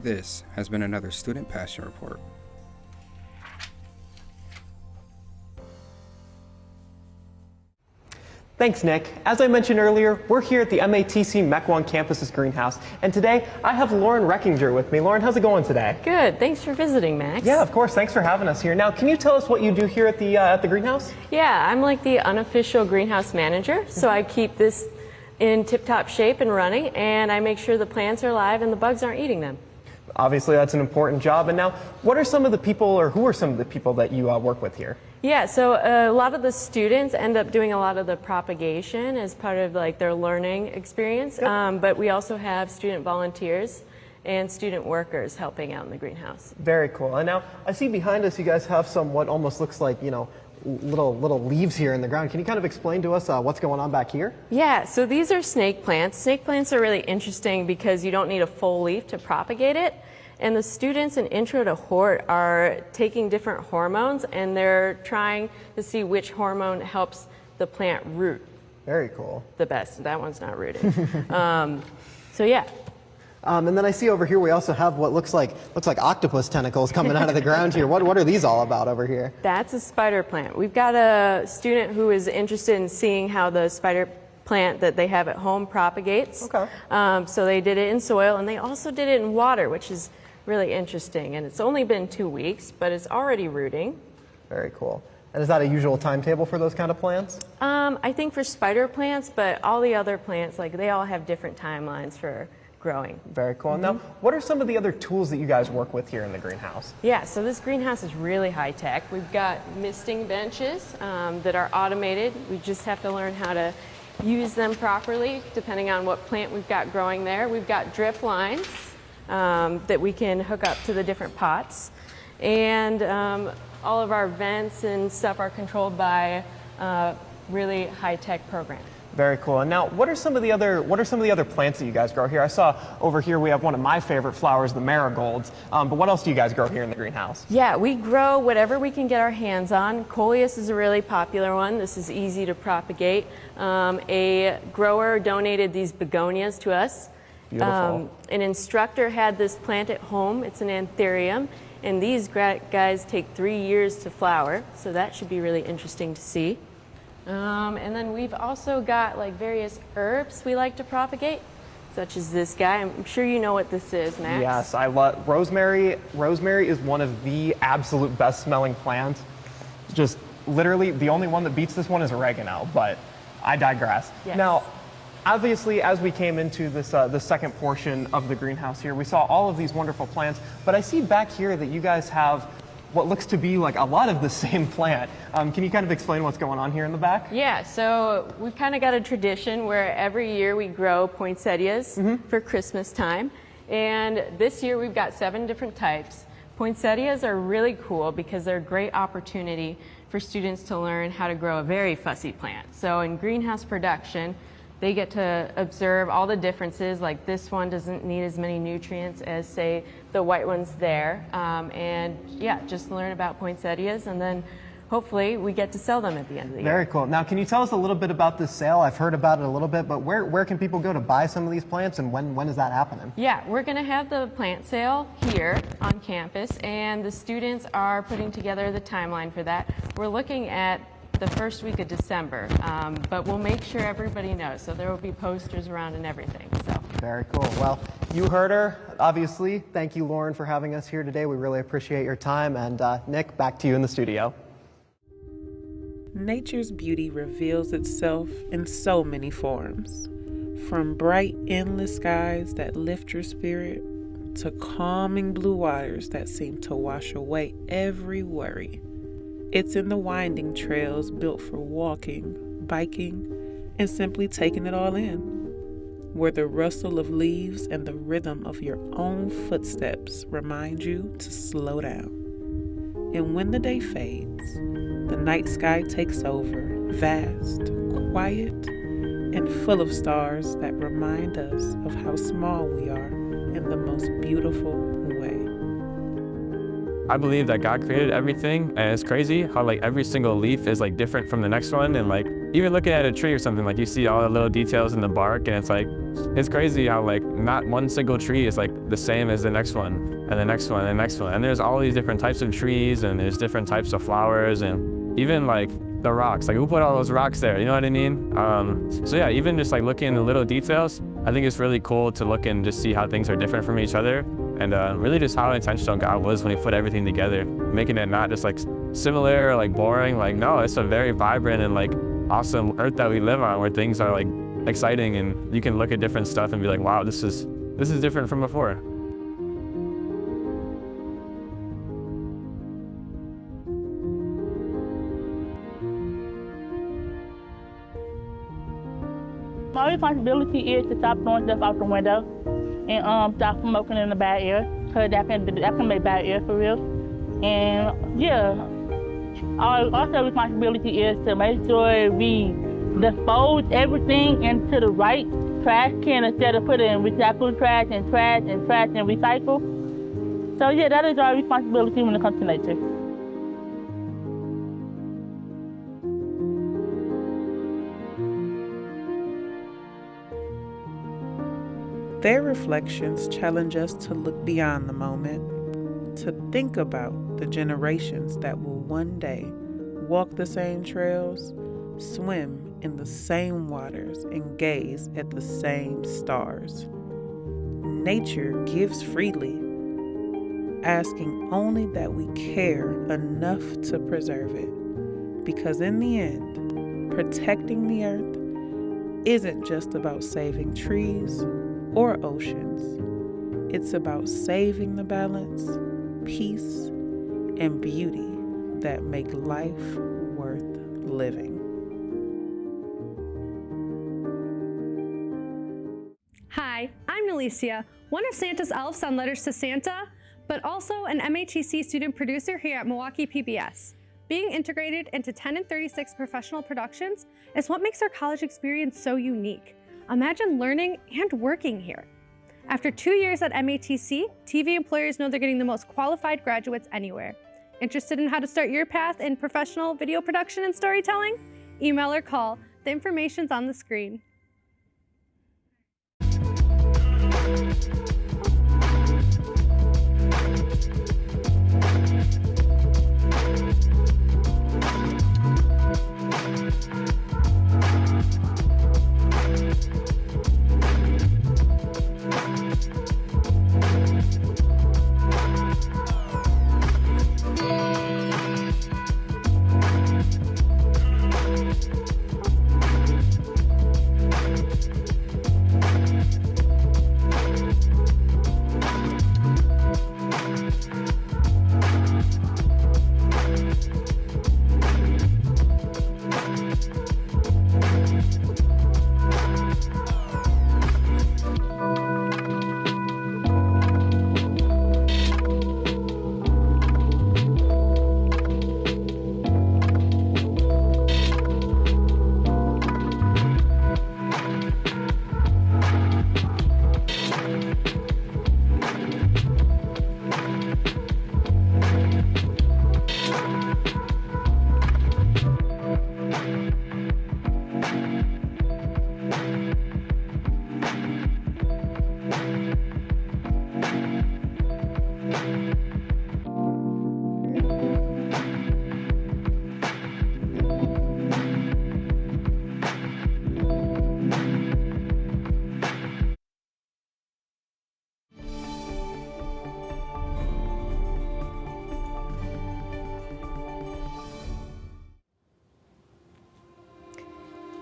This has been another Student Passion Report. Thanks, Nick. As I mentioned earlier, we're here at the MATC Mequon campus's greenhouse, and today I have Lauren Reckinger with me. Lauren, how's it going today? Good. Thanks for visiting, Max. Yeah, of course. Thanks for having us here. Now, can you tell us what you do here at the greenhouse? Yeah, I'm like the unofficial greenhouse manager, so I keep this in tip-top shape and running, and I make sure the plants are alive and the bugs aren't eating them. Obviously, that's an important job. And now, what are some of the people, or who are some of the people that you work with here? Yeah, so a lot of the students end up doing a lot of the propagation as part of like their learning experience, but we also have student volunteers and student workers helping out in the greenhouse. Very cool. And now, I see behind us you guys have some what almost looks like, you know, little leaves here in the ground. Can you kind of explain to us what's going on back here? Yeah, so these are snake plants. Snake plants are really interesting because you don't need a full leaf to propagate it. And the students in Intro to Hort are taking different hormones and they're trying to see which hormone helps the plant root. Very cool. The best. That one's not rooting. So yeah. And then I see over here we also have what looks like octopus tentacles coming out of the ground here. What are these all about over here? That's a spider plant. We've got a student who is interested in seeing how the spider plant that they have at home propagates. Okay. So they did it in soil and they also did it in water, which is really interesting. And it's only been 2 weeks, but it's already rooting. Very cool. And is that a usual timetable for those kind of plants? I think for spider plants, but all the other plants, like they all have different timelines for growing. Very cool. Now, what are some of the other tools that you guys work with here in the greenhouse? Yeah, so this greenhouse is really high tech. We've got misting benches that are automated. We just have to learn how to use them properly depending on what plant we've got growing there. We've got drip lines that we can hook up to the different pots, and all of our vents and stuff are controlled by a really high-tech program. Very cool. And now, what are some of the other plants that you guys grow here? I saw over here we have one of my favorite flowers, the marigolds. But what else do you guys grow here in the greenhouse? Yeah, we grow whatever we can get our hands on. Coleus is a really popular one. This is easy to propagate. A grower donated these begonias to us. Beautiful. An instructor had this plant at home. It's an anthurium, and these guys take 3 years to flower, so that should be really interesting to see. And then we've also got like various herbs we like to propagate, such as this guy. I'm sure you know what this is, Max. Yes, I love rosemary. Rosemary is one of the absolute best smelling plants. Just literally the only one that beats this one is oregano, but I digress. Yes. Now, obviously, as we came into this the second portion of the greenhouse here, we saw all of these wonderful plants, but I see back here that you guys have what looks to be like a lot of the same plant. Can you kind of explain what's going on here in the back? Yeah, so we've kind of got a tradition where every year we grow poinsettias for Christmas time. And this year we've got 7 different types. Poinsettias are really cool because they're a great opportunity for students to learn how to grow a very fussy plant. So in greenhouse production, they get to observe all the differences, like this one doesn't need as many nutrients as, say, the white ones there. And yeah, just learn about poinsettias, and then hopefully we get to sell them at the end of the year. Very cool. Now, can you tell us a little bit about this sale? I've heard about it a little bit, but where can people go to buy some of these plants, and when is that happening? Yeah, we're going to have the plant sale here on campus, and the students are putting together the timeline for that. We're looking at the first week of December, but we'll make sure everybody knows. So there will be posters around and everything. So very cool. Well, you heard her, obviously. Thank you, Lauren, for having us here today. We really appreciate your time. And Nick, back to you in the studio. Nature's beauty reveals itself in so many forms, from bright, endless skies that lift your spirit to calming blue waters that seem to wash away every worry. It's in the winding trails built for walking, biking, and simply taking it all in, where the rustle of leaves and the rhythm of your own footsteps remind you to slow down. And when the day fades, the night sky takes over, vast, quiet, and full of stars that remind us of how small we are in the most beautiful way. I believe that God created everything, and it's crazy how like every single leaf is like different from the next one, and like even looking at a tree or something, like you see all the little details in the bark, and it's crazy how like not one single tree is like the same as the next one, and the next one, and the next one. And there's all these different types of trees, and there's different types of flowers, and even like the rocks? Like, who put all those rocks there? You know what I mean? So yeah, even just like looking in the little details, I think it's really cool to look and just see how things are different from each other, and really just how intentional God was when he put everything together, making it not just like similar or like boring. Like, no, it's a very vibrant and like awesome earth that we live on, where things are like exciting and you can look at different stuff and be like, wow, this is different from before. My responsibility is to stop throwing stuff out the window and stop smoking in the bad air, because that can make bad air for real. And yeah, our also responsibility is to make sure we dispose everything into the right trash can instead of putting in recycled trash and recycle. So yeah, that is our responsibility when it comes to nature. Their reflections challenge us to look beyond the moment, to think about the generations that will one day walk the same trails, swim in the same waters, and gaze at the same stars. Nature gives freely, asking only that we care enough to preserve it. Because in the end, protecting the earth isn't just about saving trees or oceans. It's about saving the balance, peace, and beauty that make life worth living. Hi, I'm Alicia, one of Santa's elves on Letters to Santa, but also an MATC student producer here at Milwaukee PBS. Being integrated into 10 and 36 professional productions is what makes our college experience so unique. Imagine learning and working here. After 2 years at MATC, TV employers know they're getting the most qualified graduates anywhere. Interested in how to start your path in professional video production and storytelling? Email or call. The information's on the screen.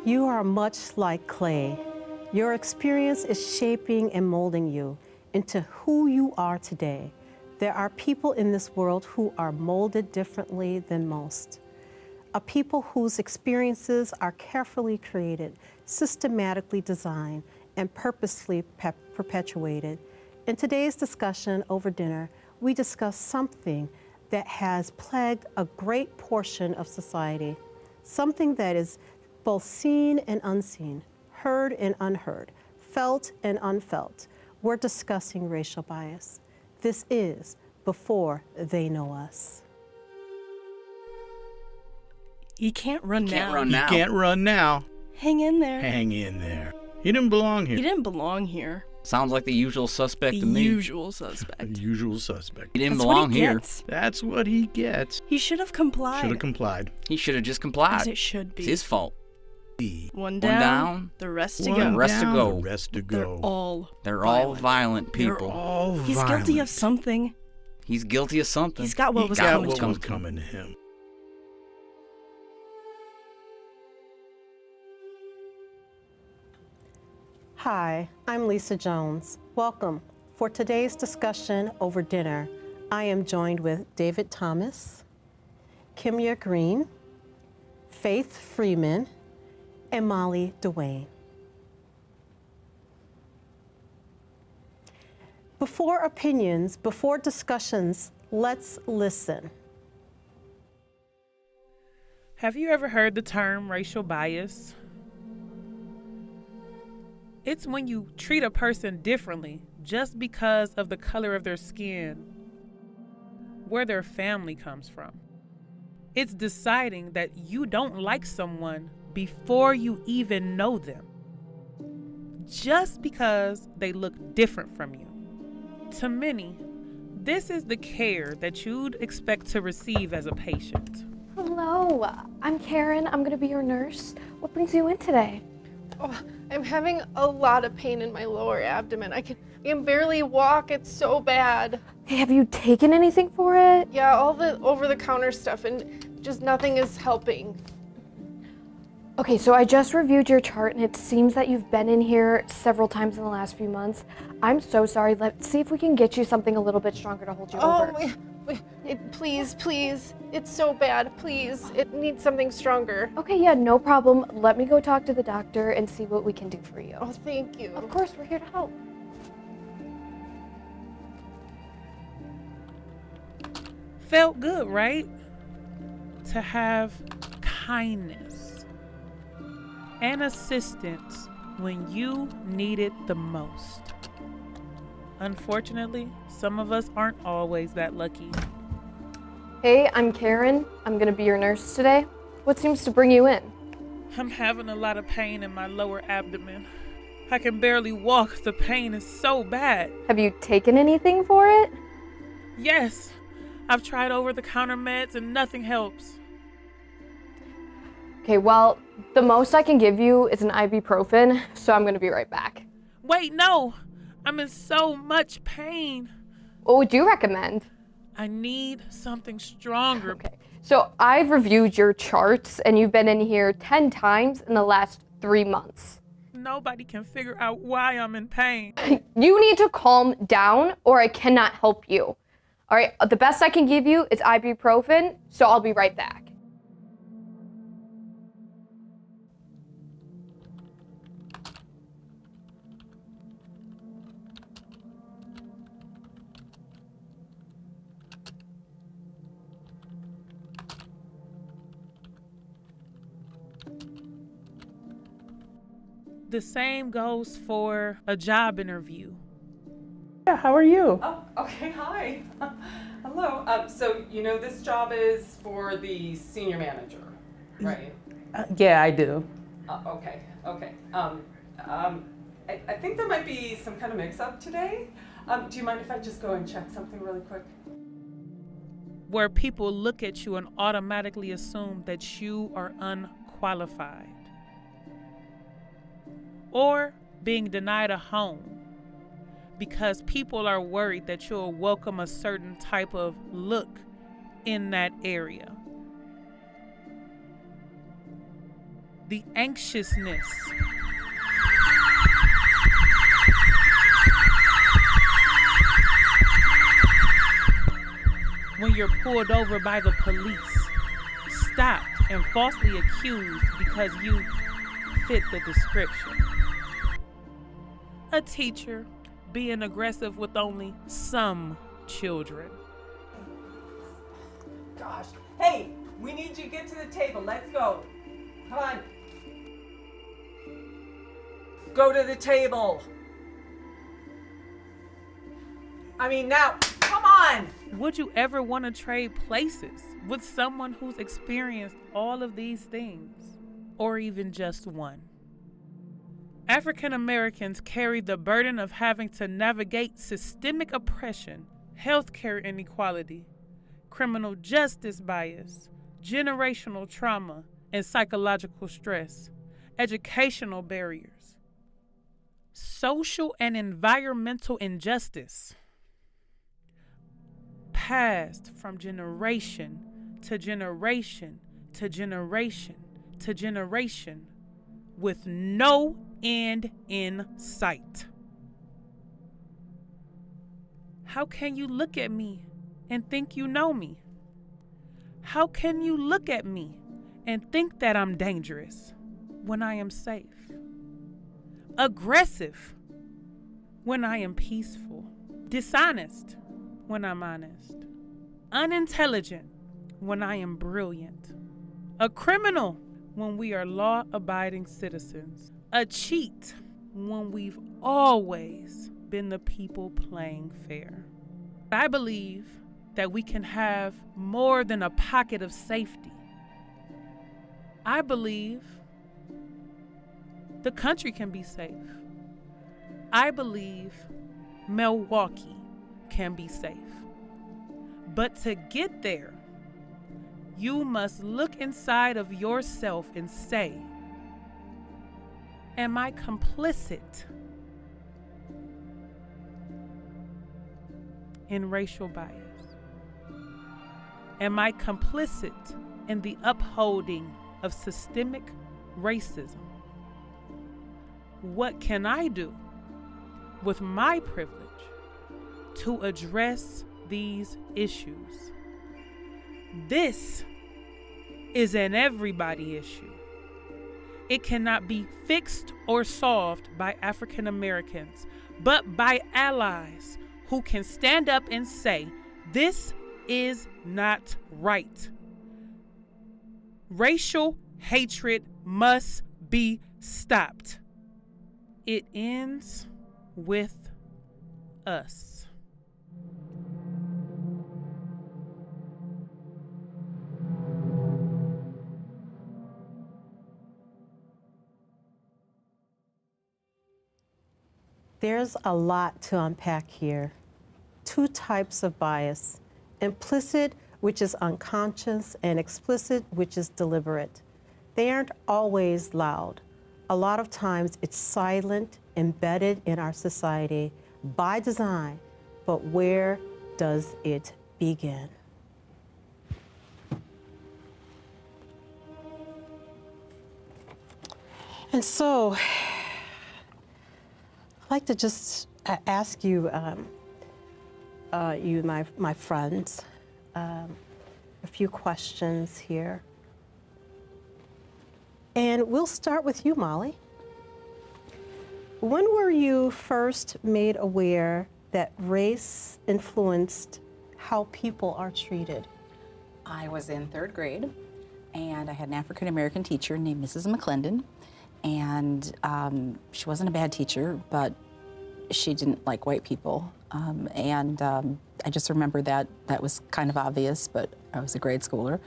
You are much like clay. Your experience is shaping and molding you into who you are today. There are people in this world who are molded differently than most. A people whose experiences are carefully created, systematically designed, and purposefully perpetuated. In today's discussion over dinner, we discuss something that has plagued a great portion of society, something that is both seen and unseen, heard and unheard, felt and unfelt. We're discussing racial bias. This is Before They Know Us. You can't run now. You can't run now. Hang in there. Hang in there. You didn't belong here. You didn't belong here. Sounds like the usual suspect to The me. usual suspect. The usual suspect. He didn't That's what belong he here. gets. That's what he gets. He should have complied. Should have complied. He should have just complied. As it should be. It's his fault. One One down, down, the rest to One go. The rest to down, go. the rest to They're go. all They're all violent They're people. all He's violent. guilty of something. He's guilty of something. He's got what He was got coming what to was him. coming to him. Hi, I'm Lisa Jones. Welcome. For today's discussion over dinner, I am joined with David Thomas, Kimya Green, Faith Freeman, and Molly Dwayne. Before opinions, before discussions, let's listen. Have you ever heard the term racial bias? It's when you treat a person differently just because of the color of their skin, where their family comes from. It's deciding that you don't like someone before you even know them, just because they look different from you. To many, this is the care that you'd expect to receive as a patient. Hello, I'm Karen. I'm gonna be your nurse. What brings you in today? Oh, I'm having a lot of pain in my lower abdomen. I can barely walk. It's so bad. Hey, have you taken anything for it? Yeah, all the over-the-counter stuff, and just nothing is helping. Okay, so I just reviewed your chart, and it seems that you've been in here several times in the last few months. I'm so sorry. Let's see if we can get you something a little bit stronger to hold you over. Please, please. It's so bad. Please. It needs something stronger. Okay, yeah, no problem. Let me go talk to the doctor and see what we can do for you. Oh, thank you. Of course, we're here to help. Felt good, right? To have kindness and assistance when you need it the most. Unfortunately, some of us aren't always that lucky. Hey, I'm Karen. I'm gonna be your nurse today. What seems to bring you in? I'm having a lot of pain in my lower abdomen. I can barely walk. The pain is so bad. Have you taken anything for it? Yes, I've tried over-the-counter meds and nothing helps. Okay, well, the most I can give you is an ibuprofen, so I'm gonna be right back. Wait, no! I'm in so much pain. What would you recommend? I need something stronger. Okay, so I've reviewed your charts, and you've been in here 10 times in the last 3 months. Nobody can figure out why I'm in pain. You need to calm down, or I cannot help you. All right, the best I can give you is ibuprofen, so I'll be right back. The same goes for a job interview. Yeah, how are you? Oh, okay, hi. Hello. So, you know, this job is for the senior manager, right? Yeah, I do. Okay. I think there might be some kind of mix-up today. Do you mind if I just go and check something really quick? Where people look at you and automatically assume that you are unqualified. Or being denied a home because people are worried that you'll welcome a certain type of look in that area. The anxiousness. When you're pulled over by the police, stopped and falsely accused because you fit the description. A teacher being aggressive with only some children. Gosh. Hey, we need you to get to the table. Let's go. Come on. Go to the table. I mean, now, come on. Would you ever want to trade places with someone who's experienced all of these things, or even just one? African Americans carry the burden of having to navigate systemic oppression, healthcare inequality, criminal justice bias, generational trauma and psychological stress, educational barriers, social and environmental injustice, passed from generation to generation to generation to generation with no end in sight. How can you look at me and think you know me? How can you look at me and think that I'm dangerous when I am safe? Aggressive when I am peaceful. Dishonest when I'm honest. Unintelligent when I am brilliant. A criminal when we are law-abiding citizens. A cheat when we've always been the people playing fair. I believe that we can have more than a pocket of safety. I believe the country can be safe. I believe Milwaukee can be safe. But to get there, you must look inside of yourself and say, am I complicit in racial bias? Am I complicit in the upholding of systemic racism? What can I do with my privilege to address these issues? This is an everybody issue. It cannot be fixed or solved by African Americans, but by allies who can stand up and say, this is not right. Racial hatred must be stopped. It ends with us. There's a lot to unpack here. Two types of bias: implicit, which is unconscious, and explicit, which is deliberate. They aren't always loud. A lot of times it's silent, embedded in our society by design. But where does it begin? And so, I'd like to just ask you, my friends, a few questions here. And we'll start with you, Molly. When were you first made aware that race influenced how people are treated? I was in 3rd grade, and I had an African American teacher named Mrs. McClendon. And she wasn't a bad teacher, but she didn't like white people. I just remember that was kind of obvious, but I was a grade schooler.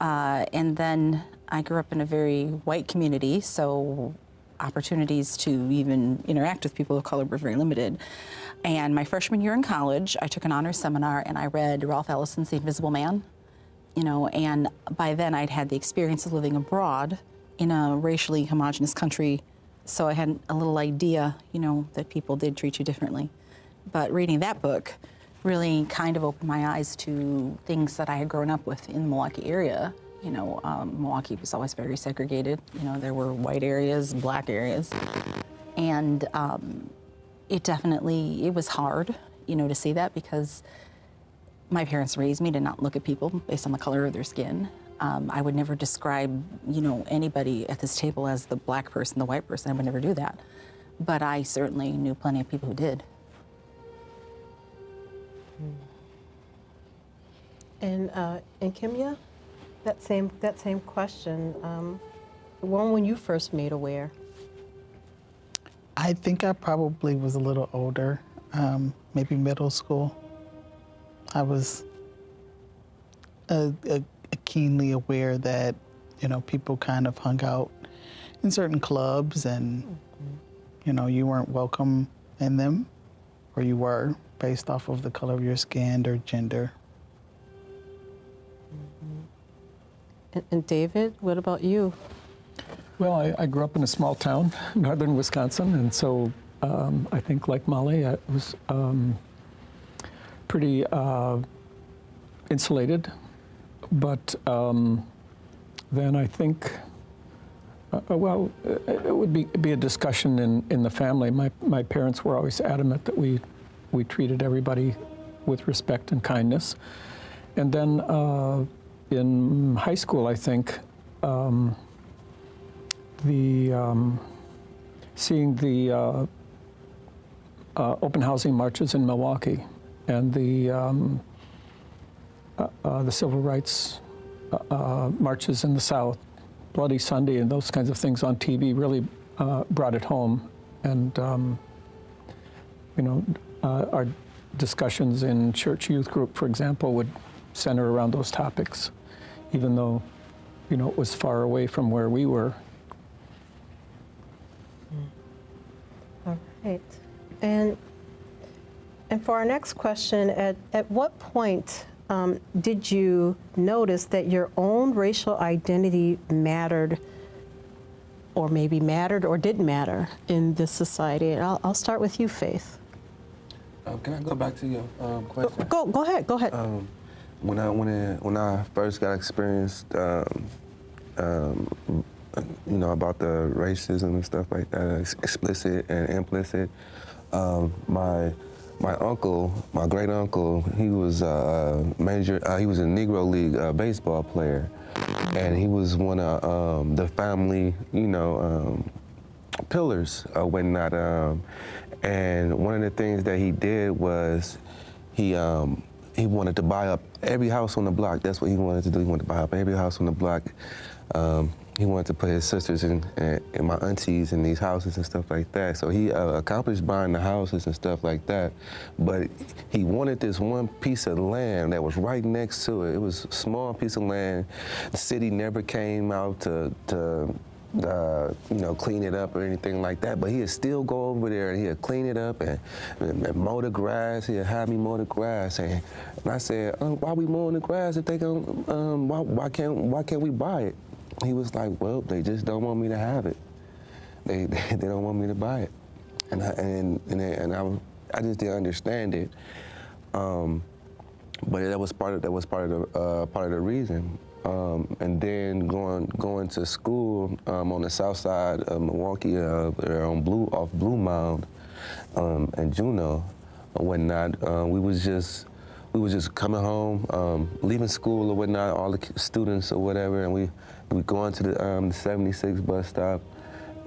And then I grew up in a very white community, so opportunities to even interact with people of color were very limited. And my freshman year in college, I took an honors seminar and I read Ralph Ellison's The Invisible Man. And by then I'd had the experience of living abroad in a racially homogenous country, so I had a little idea, that people did treat you differently. But reading that book really kind of opened my eyes to things that I had grown up with in the Milwaukee area. Milwaukee was always very segregated. There were white areas, black areas. And it was hard, to see that, because my parents raised me to not look at people based on the color of their skin. I would never describe, anybody at this table as the black person, the white person. I would never do that. But I certainly knew plenty of people who did. And Kimya, that same question. When you first made aware? I think I probably was a little older, maybe middle school. I was keenly aware that, people kind of hung out in certain clubs and You know, you weren't welcome in them, or you were, based off of the color of your skin or gender. And David, what about you? Well, I grew up in a small town, northern Wisconsin, and so I think, like Molly, I was pretty insulated. But then I think, well, it would be a discussion in the family. My parents were always adamant that we treated everybody with respect and kindness. And then in high school, I think, seeing the open housing marches in Milwaukee and the civil rights marches in the South, Bloody Sunday, and those kinds of things on TV really brought it home. And you know, our discussions in church youth group, for example, would center around those topics, even though, you know, it was far away from where we were. All right. And for our next question, at what point did you notice that your own racial identity mattered, or maybe mattered or didn't matter in this society? And I'll start with you, Faith. Can I go back to your question? Go ahead. When I first got experienced, you know, about the racism and stuff like that, explicit and implicit, my uncle, my great uncle, he was he was a Negro League baseball player, and he was one of the family, you know, pillars or whatnot. And one of the things that he did was he wanted to buy up every house on the block. That's what he wanted to do. He wanted to buy up every house on the block. He wanted to put his sisters and my aunties in these houses and stuff like that. So he accomplished buying the houses and stuff like that. But he wanted this one piece of land that was right next to it. It was a small piece of land. The city never came out to you know, clean it up or anything like that. But he'd still go over there and he'd clean it up and mow the grass. He'd have me mow the grass. And I said, why we mowing the grass if they can? Why can't we buy it? He was like, well, they just don't want me to have it. They don't want me to buy it, and I just didn't understand it. But that was part of the reason. And then going to school on the south side of Milwaukee, off Blue Mound and Juneau and whatnot. We was just coming home, leaving school or whatnot, all the students or whatever, and we going to the 76 bus stop,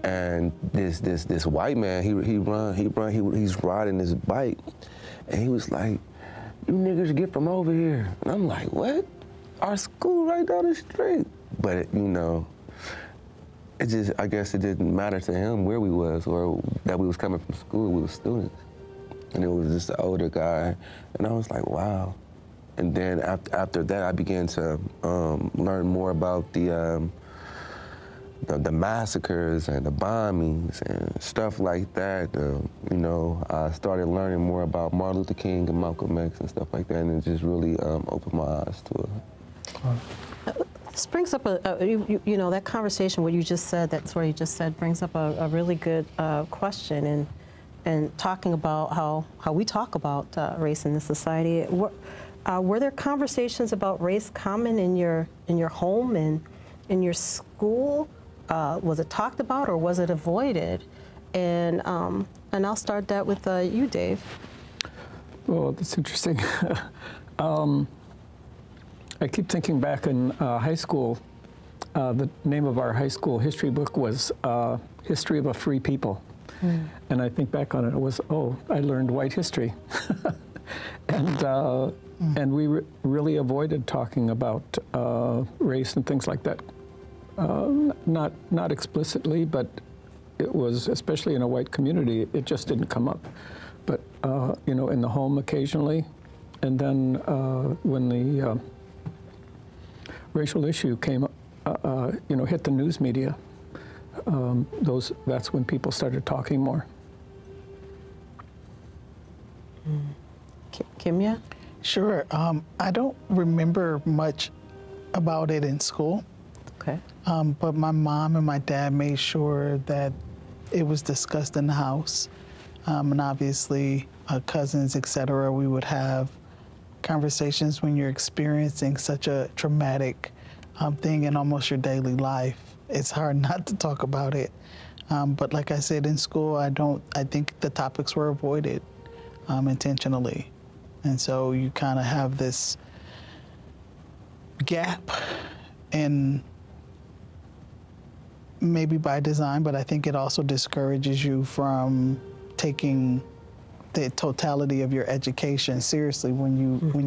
and this white man, he's riding his bike, and he was like, "You niggas get from over here." And I'm like, "What? Our school right down the street." But you know, I guess it didn't matter to him where we was or that we was coming from school. We were students, and it was just an older guy, and I was like, wow. And then after that, I began to learn more about the massacres and the bombings and stuff like that. You know, I started learning more about Martin Luther King and Malcolm X and stuff like that, and it just really opened my eyes to it. This brings up you know, that conversation, what you just said, that story you just said, brings up a really good question, and talking about how we talk about race in this society. Were there conversations about race common in your home and in your school? Was it talked about or was it avoided? And I'll start that with you, Dave. Well, that's interesting. I keep thinking back in high school, the name of our high school history book was History of a Free People. Mm. And I think back on it, it was, I learned white history. And we really avoided talking about race and things like that. Not explicitly, but it was, especially in a white community, it just didn't come up. But, you know, in the home occasionally, and then when the racial issue came, you know, hit the news media, that's when people started talking more. Kimya? Sure. I don't remember much about it in school. Okay. But my mom and my dad made sure that it was discussed in the house. And obviously, cousins, et cetera, we would have conversations when you're experiencing such a traumatic thing in almost your daily life. It's hard not to talk about it. But like I said, in school, I think the topics were avoided intentionally. And so you kind of have this gap, and maybe by design, but I think it also discourages you from taking the totality of your education seriously when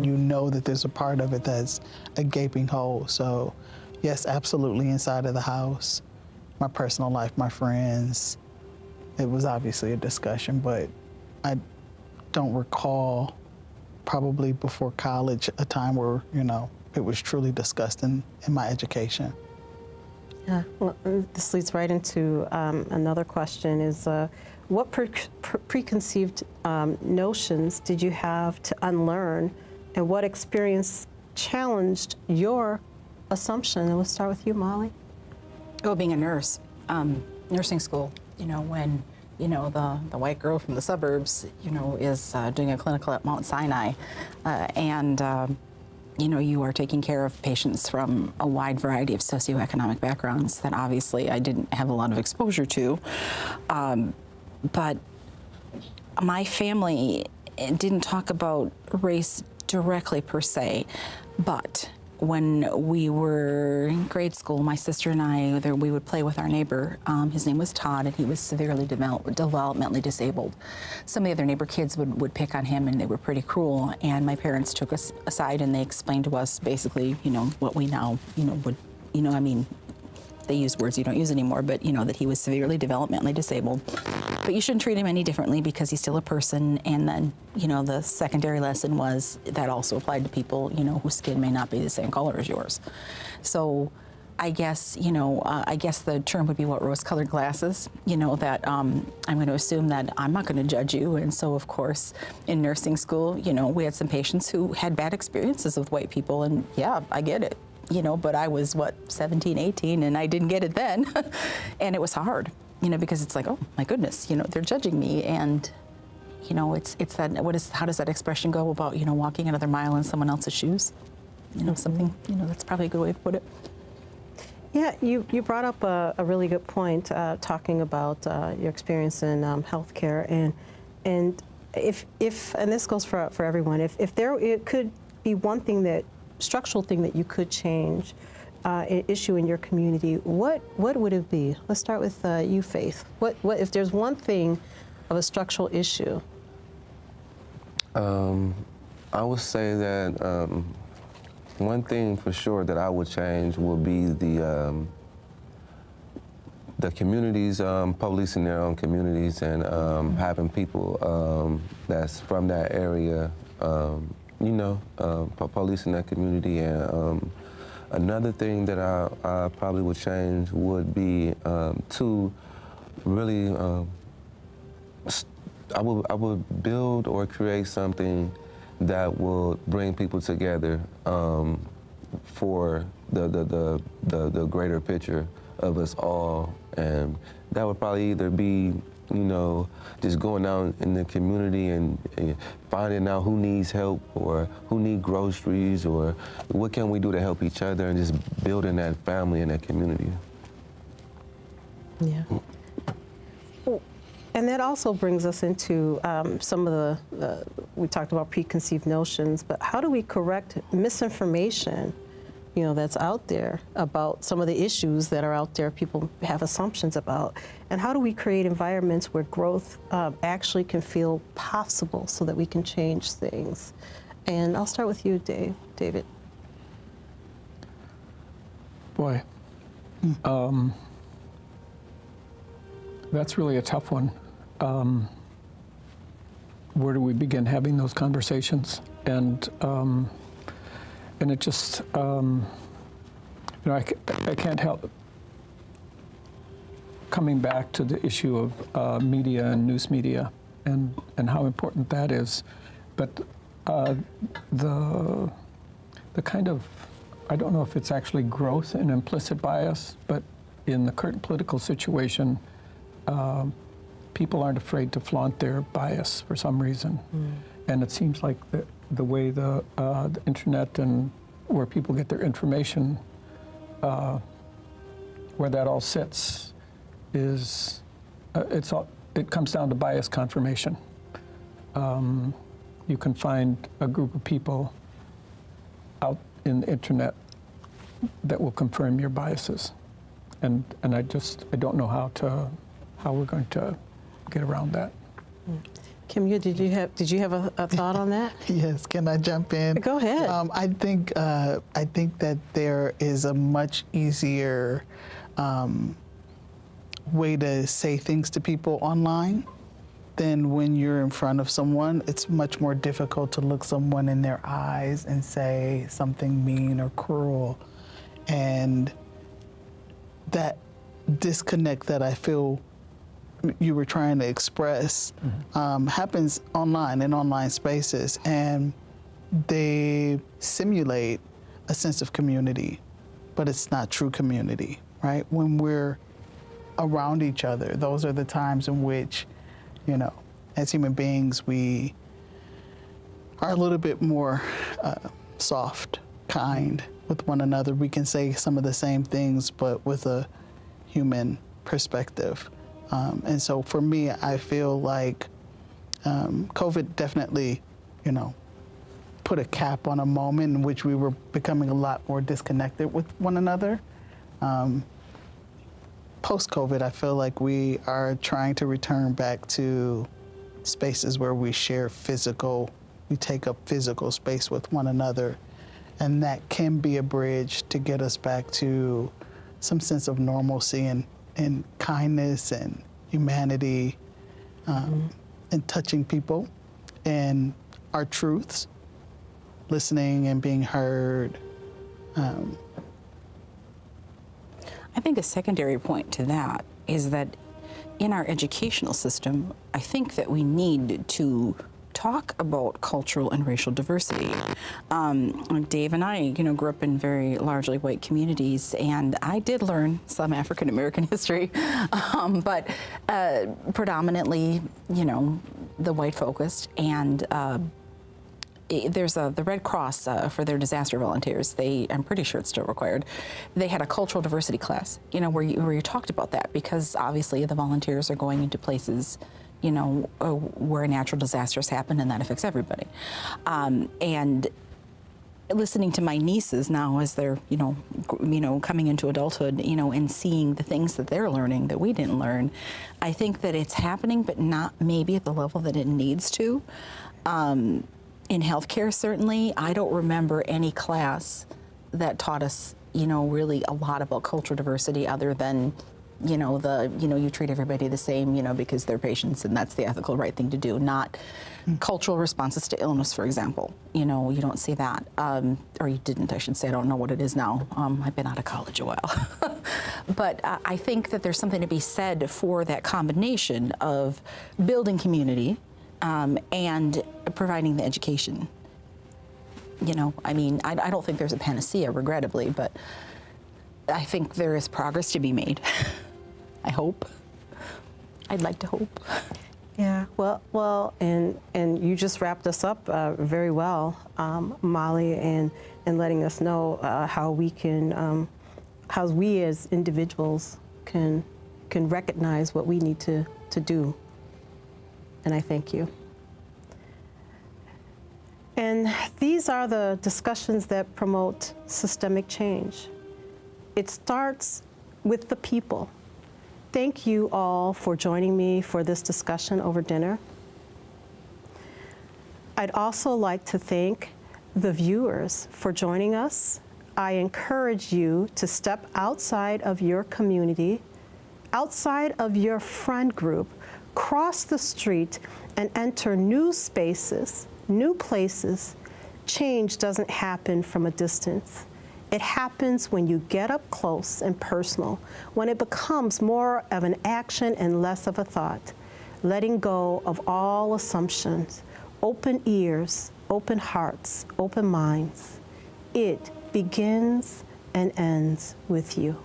you know that there's a part of it that's a gaping hole. So yes, absolutely inside of the house, my personal life, my friends, it was obviously a discussion, but I don't recall probably before college a time where, it was truly discussed in my education. Yeah, well, this leads right into another question is, what preconceived notions did you have to unlearn, and what experience challenged your assumption? And we'll start with you, Molly. Oh, being a nurse, nursing school, when, the white girl from the suburbs, is doing a clinical at Mount Sinai, you are taking care of patients from a wide variety of socioeconomic backgrounds that obviously I didn't have a lot of exposure to. But my family didn't talk about race directly per se, but when we were in grade school, my sister and I, we would play with our neighbor. His name was Todd, and he was severely developmentally disabled. Some of the other neighbor kids would pick on him, and they were pretty cruel. And my parents took us aside, and they explained to us basically, what we now, they use words you don't use anymore, but that he was severely developmentally disabled. But you shouldn't treat him any differently because he's still a person. And then, the secondary lesson was that also applied to people, whose skin may not be the same color as yours. So I guess, the term would be what, rose-colored glasses, that I'm going to assume that I'm not going to judge you. And so, of course, in nursing school, we had some patients who had bad experiences with white people, and yeah, I get it. But I was, 17, 18, and I didn't get it then. And it was hard, because it's like, oh, my goodness, they're judging me. And, it's that, how does that expression go about, walking another mile in someone else's shoes? Something, that's probably a good way to put it. Yeah, you brought up a really good point, talking about your experience in healthcare. And if and this goes for everyone, if there it could be one thing structural thing that you could change, an issue in your community, what would it be? Let's start with you, Faith. What if there's one thing of a structural issue? I would say that one thing for sure that I would change would be the communities policing their own communities and having people that's from that area policing that community. And another thing that I probably would change would be to really, I would build or create something that will bring people together for the greater picture of us all. And that would probably either be just going out in the community and finding out who needs help or who need groceries or what can we do to help each other, and just building that family and that community. Yeah. And that also brings us into some of we talked about preconceived notions, but how do we correct misinformation that's out there about some of the issues that are out there people have assumptions about? And how do we create environments where growth actually can feel possible so that we can change things? And I'll start with you, David. Boy, that's really a tough one. Where do we begin having those conversations? And it just, I can't help. coming back to the issue of media and news media and how important that is. But the kind of, I don't know if it's actually growth in implicit bias, but in the current political situation, people aren't afraid to flaunt their bias for some reason. And it seems like the way the internet and where people get their information, where that all sits, is it comes down to bias confirmation. You can find a group of people out in the internet that will confirm your biases, and I don't know how we're going to get around that. Kim, did you have a thought on that? Yes, can I jump in? Go ahead. I think that there is a much easier way to say things to people online than when you're in front of someone. It's much more difficult to look someone in their eyes and say something mean or cruel. And that disconnect that I feel you were trying to express happens online, in online spaces, and they simulate a sense of community, but it's not true community, right? When we're around each other, those are the times in which, you know, as human beings, we are a little bit more soft, kind with one another. We can say some of the same things, but with a human perspective. And so for me, I feel like COVID definitely, you know, put a cap on a moment in which we were becoming a lot more disconnected with one another. Post-COVID, I feel like we are trying to return back to spaces where we share we take up physical space with one another. And that can be a bridge to get us back to some sense of normalcy and kindness and humanity, and touching people and our truths, listening and being heard. I think a secondary point to that is that in our educational system, I think that we need to talk about cultural and racial diversity. Dave and I, grew up in very largely white communities, and I did learn some African American history, but predominantly, the white focused. And there's the Red Cross for their disaster volunteers. I'm pretty sure it's still required. They had a cultural diversity class, where you talked about that, because obviously the volunteers are going into places where natural disasters happen, and that affects everybody. And listening to my nieces now as they're, coming into adulthood, and seeing the things that they're learning that we didn't learn, I think that it's happening, but not maybe at the level that it needs to. In healthcare, certainly, I don't remember any class that taught us, really a lot about cultural diversity other than you treat everybody the same, because they're patients and that's the ethical right thing to do, not cultural responses to illness, for example. You don't see that. Or you didn't, I should say. I don't know what it is now. I've been out of college a while. But I think that there's something to be said for that combination of building community and providing the education. I don't think there's a panacea, regrettably, but I think there is progress to be made. I hope. I'd like to hope. Yeah, well, and you just wrapped us up very well, Molly, and letting us know how we can, how we as individuals can recognize what we need to do. And I thank you. And these are the discussions that promote systemic change. It starts with the people. Thank you all for joining me for this discussion over dinner. I'd also like to thank the viewers for joining us. I encourage you to step outside of your community, outside of your friend group, cross the street and enter new spaces, new places. Change doesn't happen from a distance. It happens when you get up close and personal, when it becomes more of an action and less of a thought, letting go of all assumptions, open ears, open hearts, open minds. It begins and ends with you.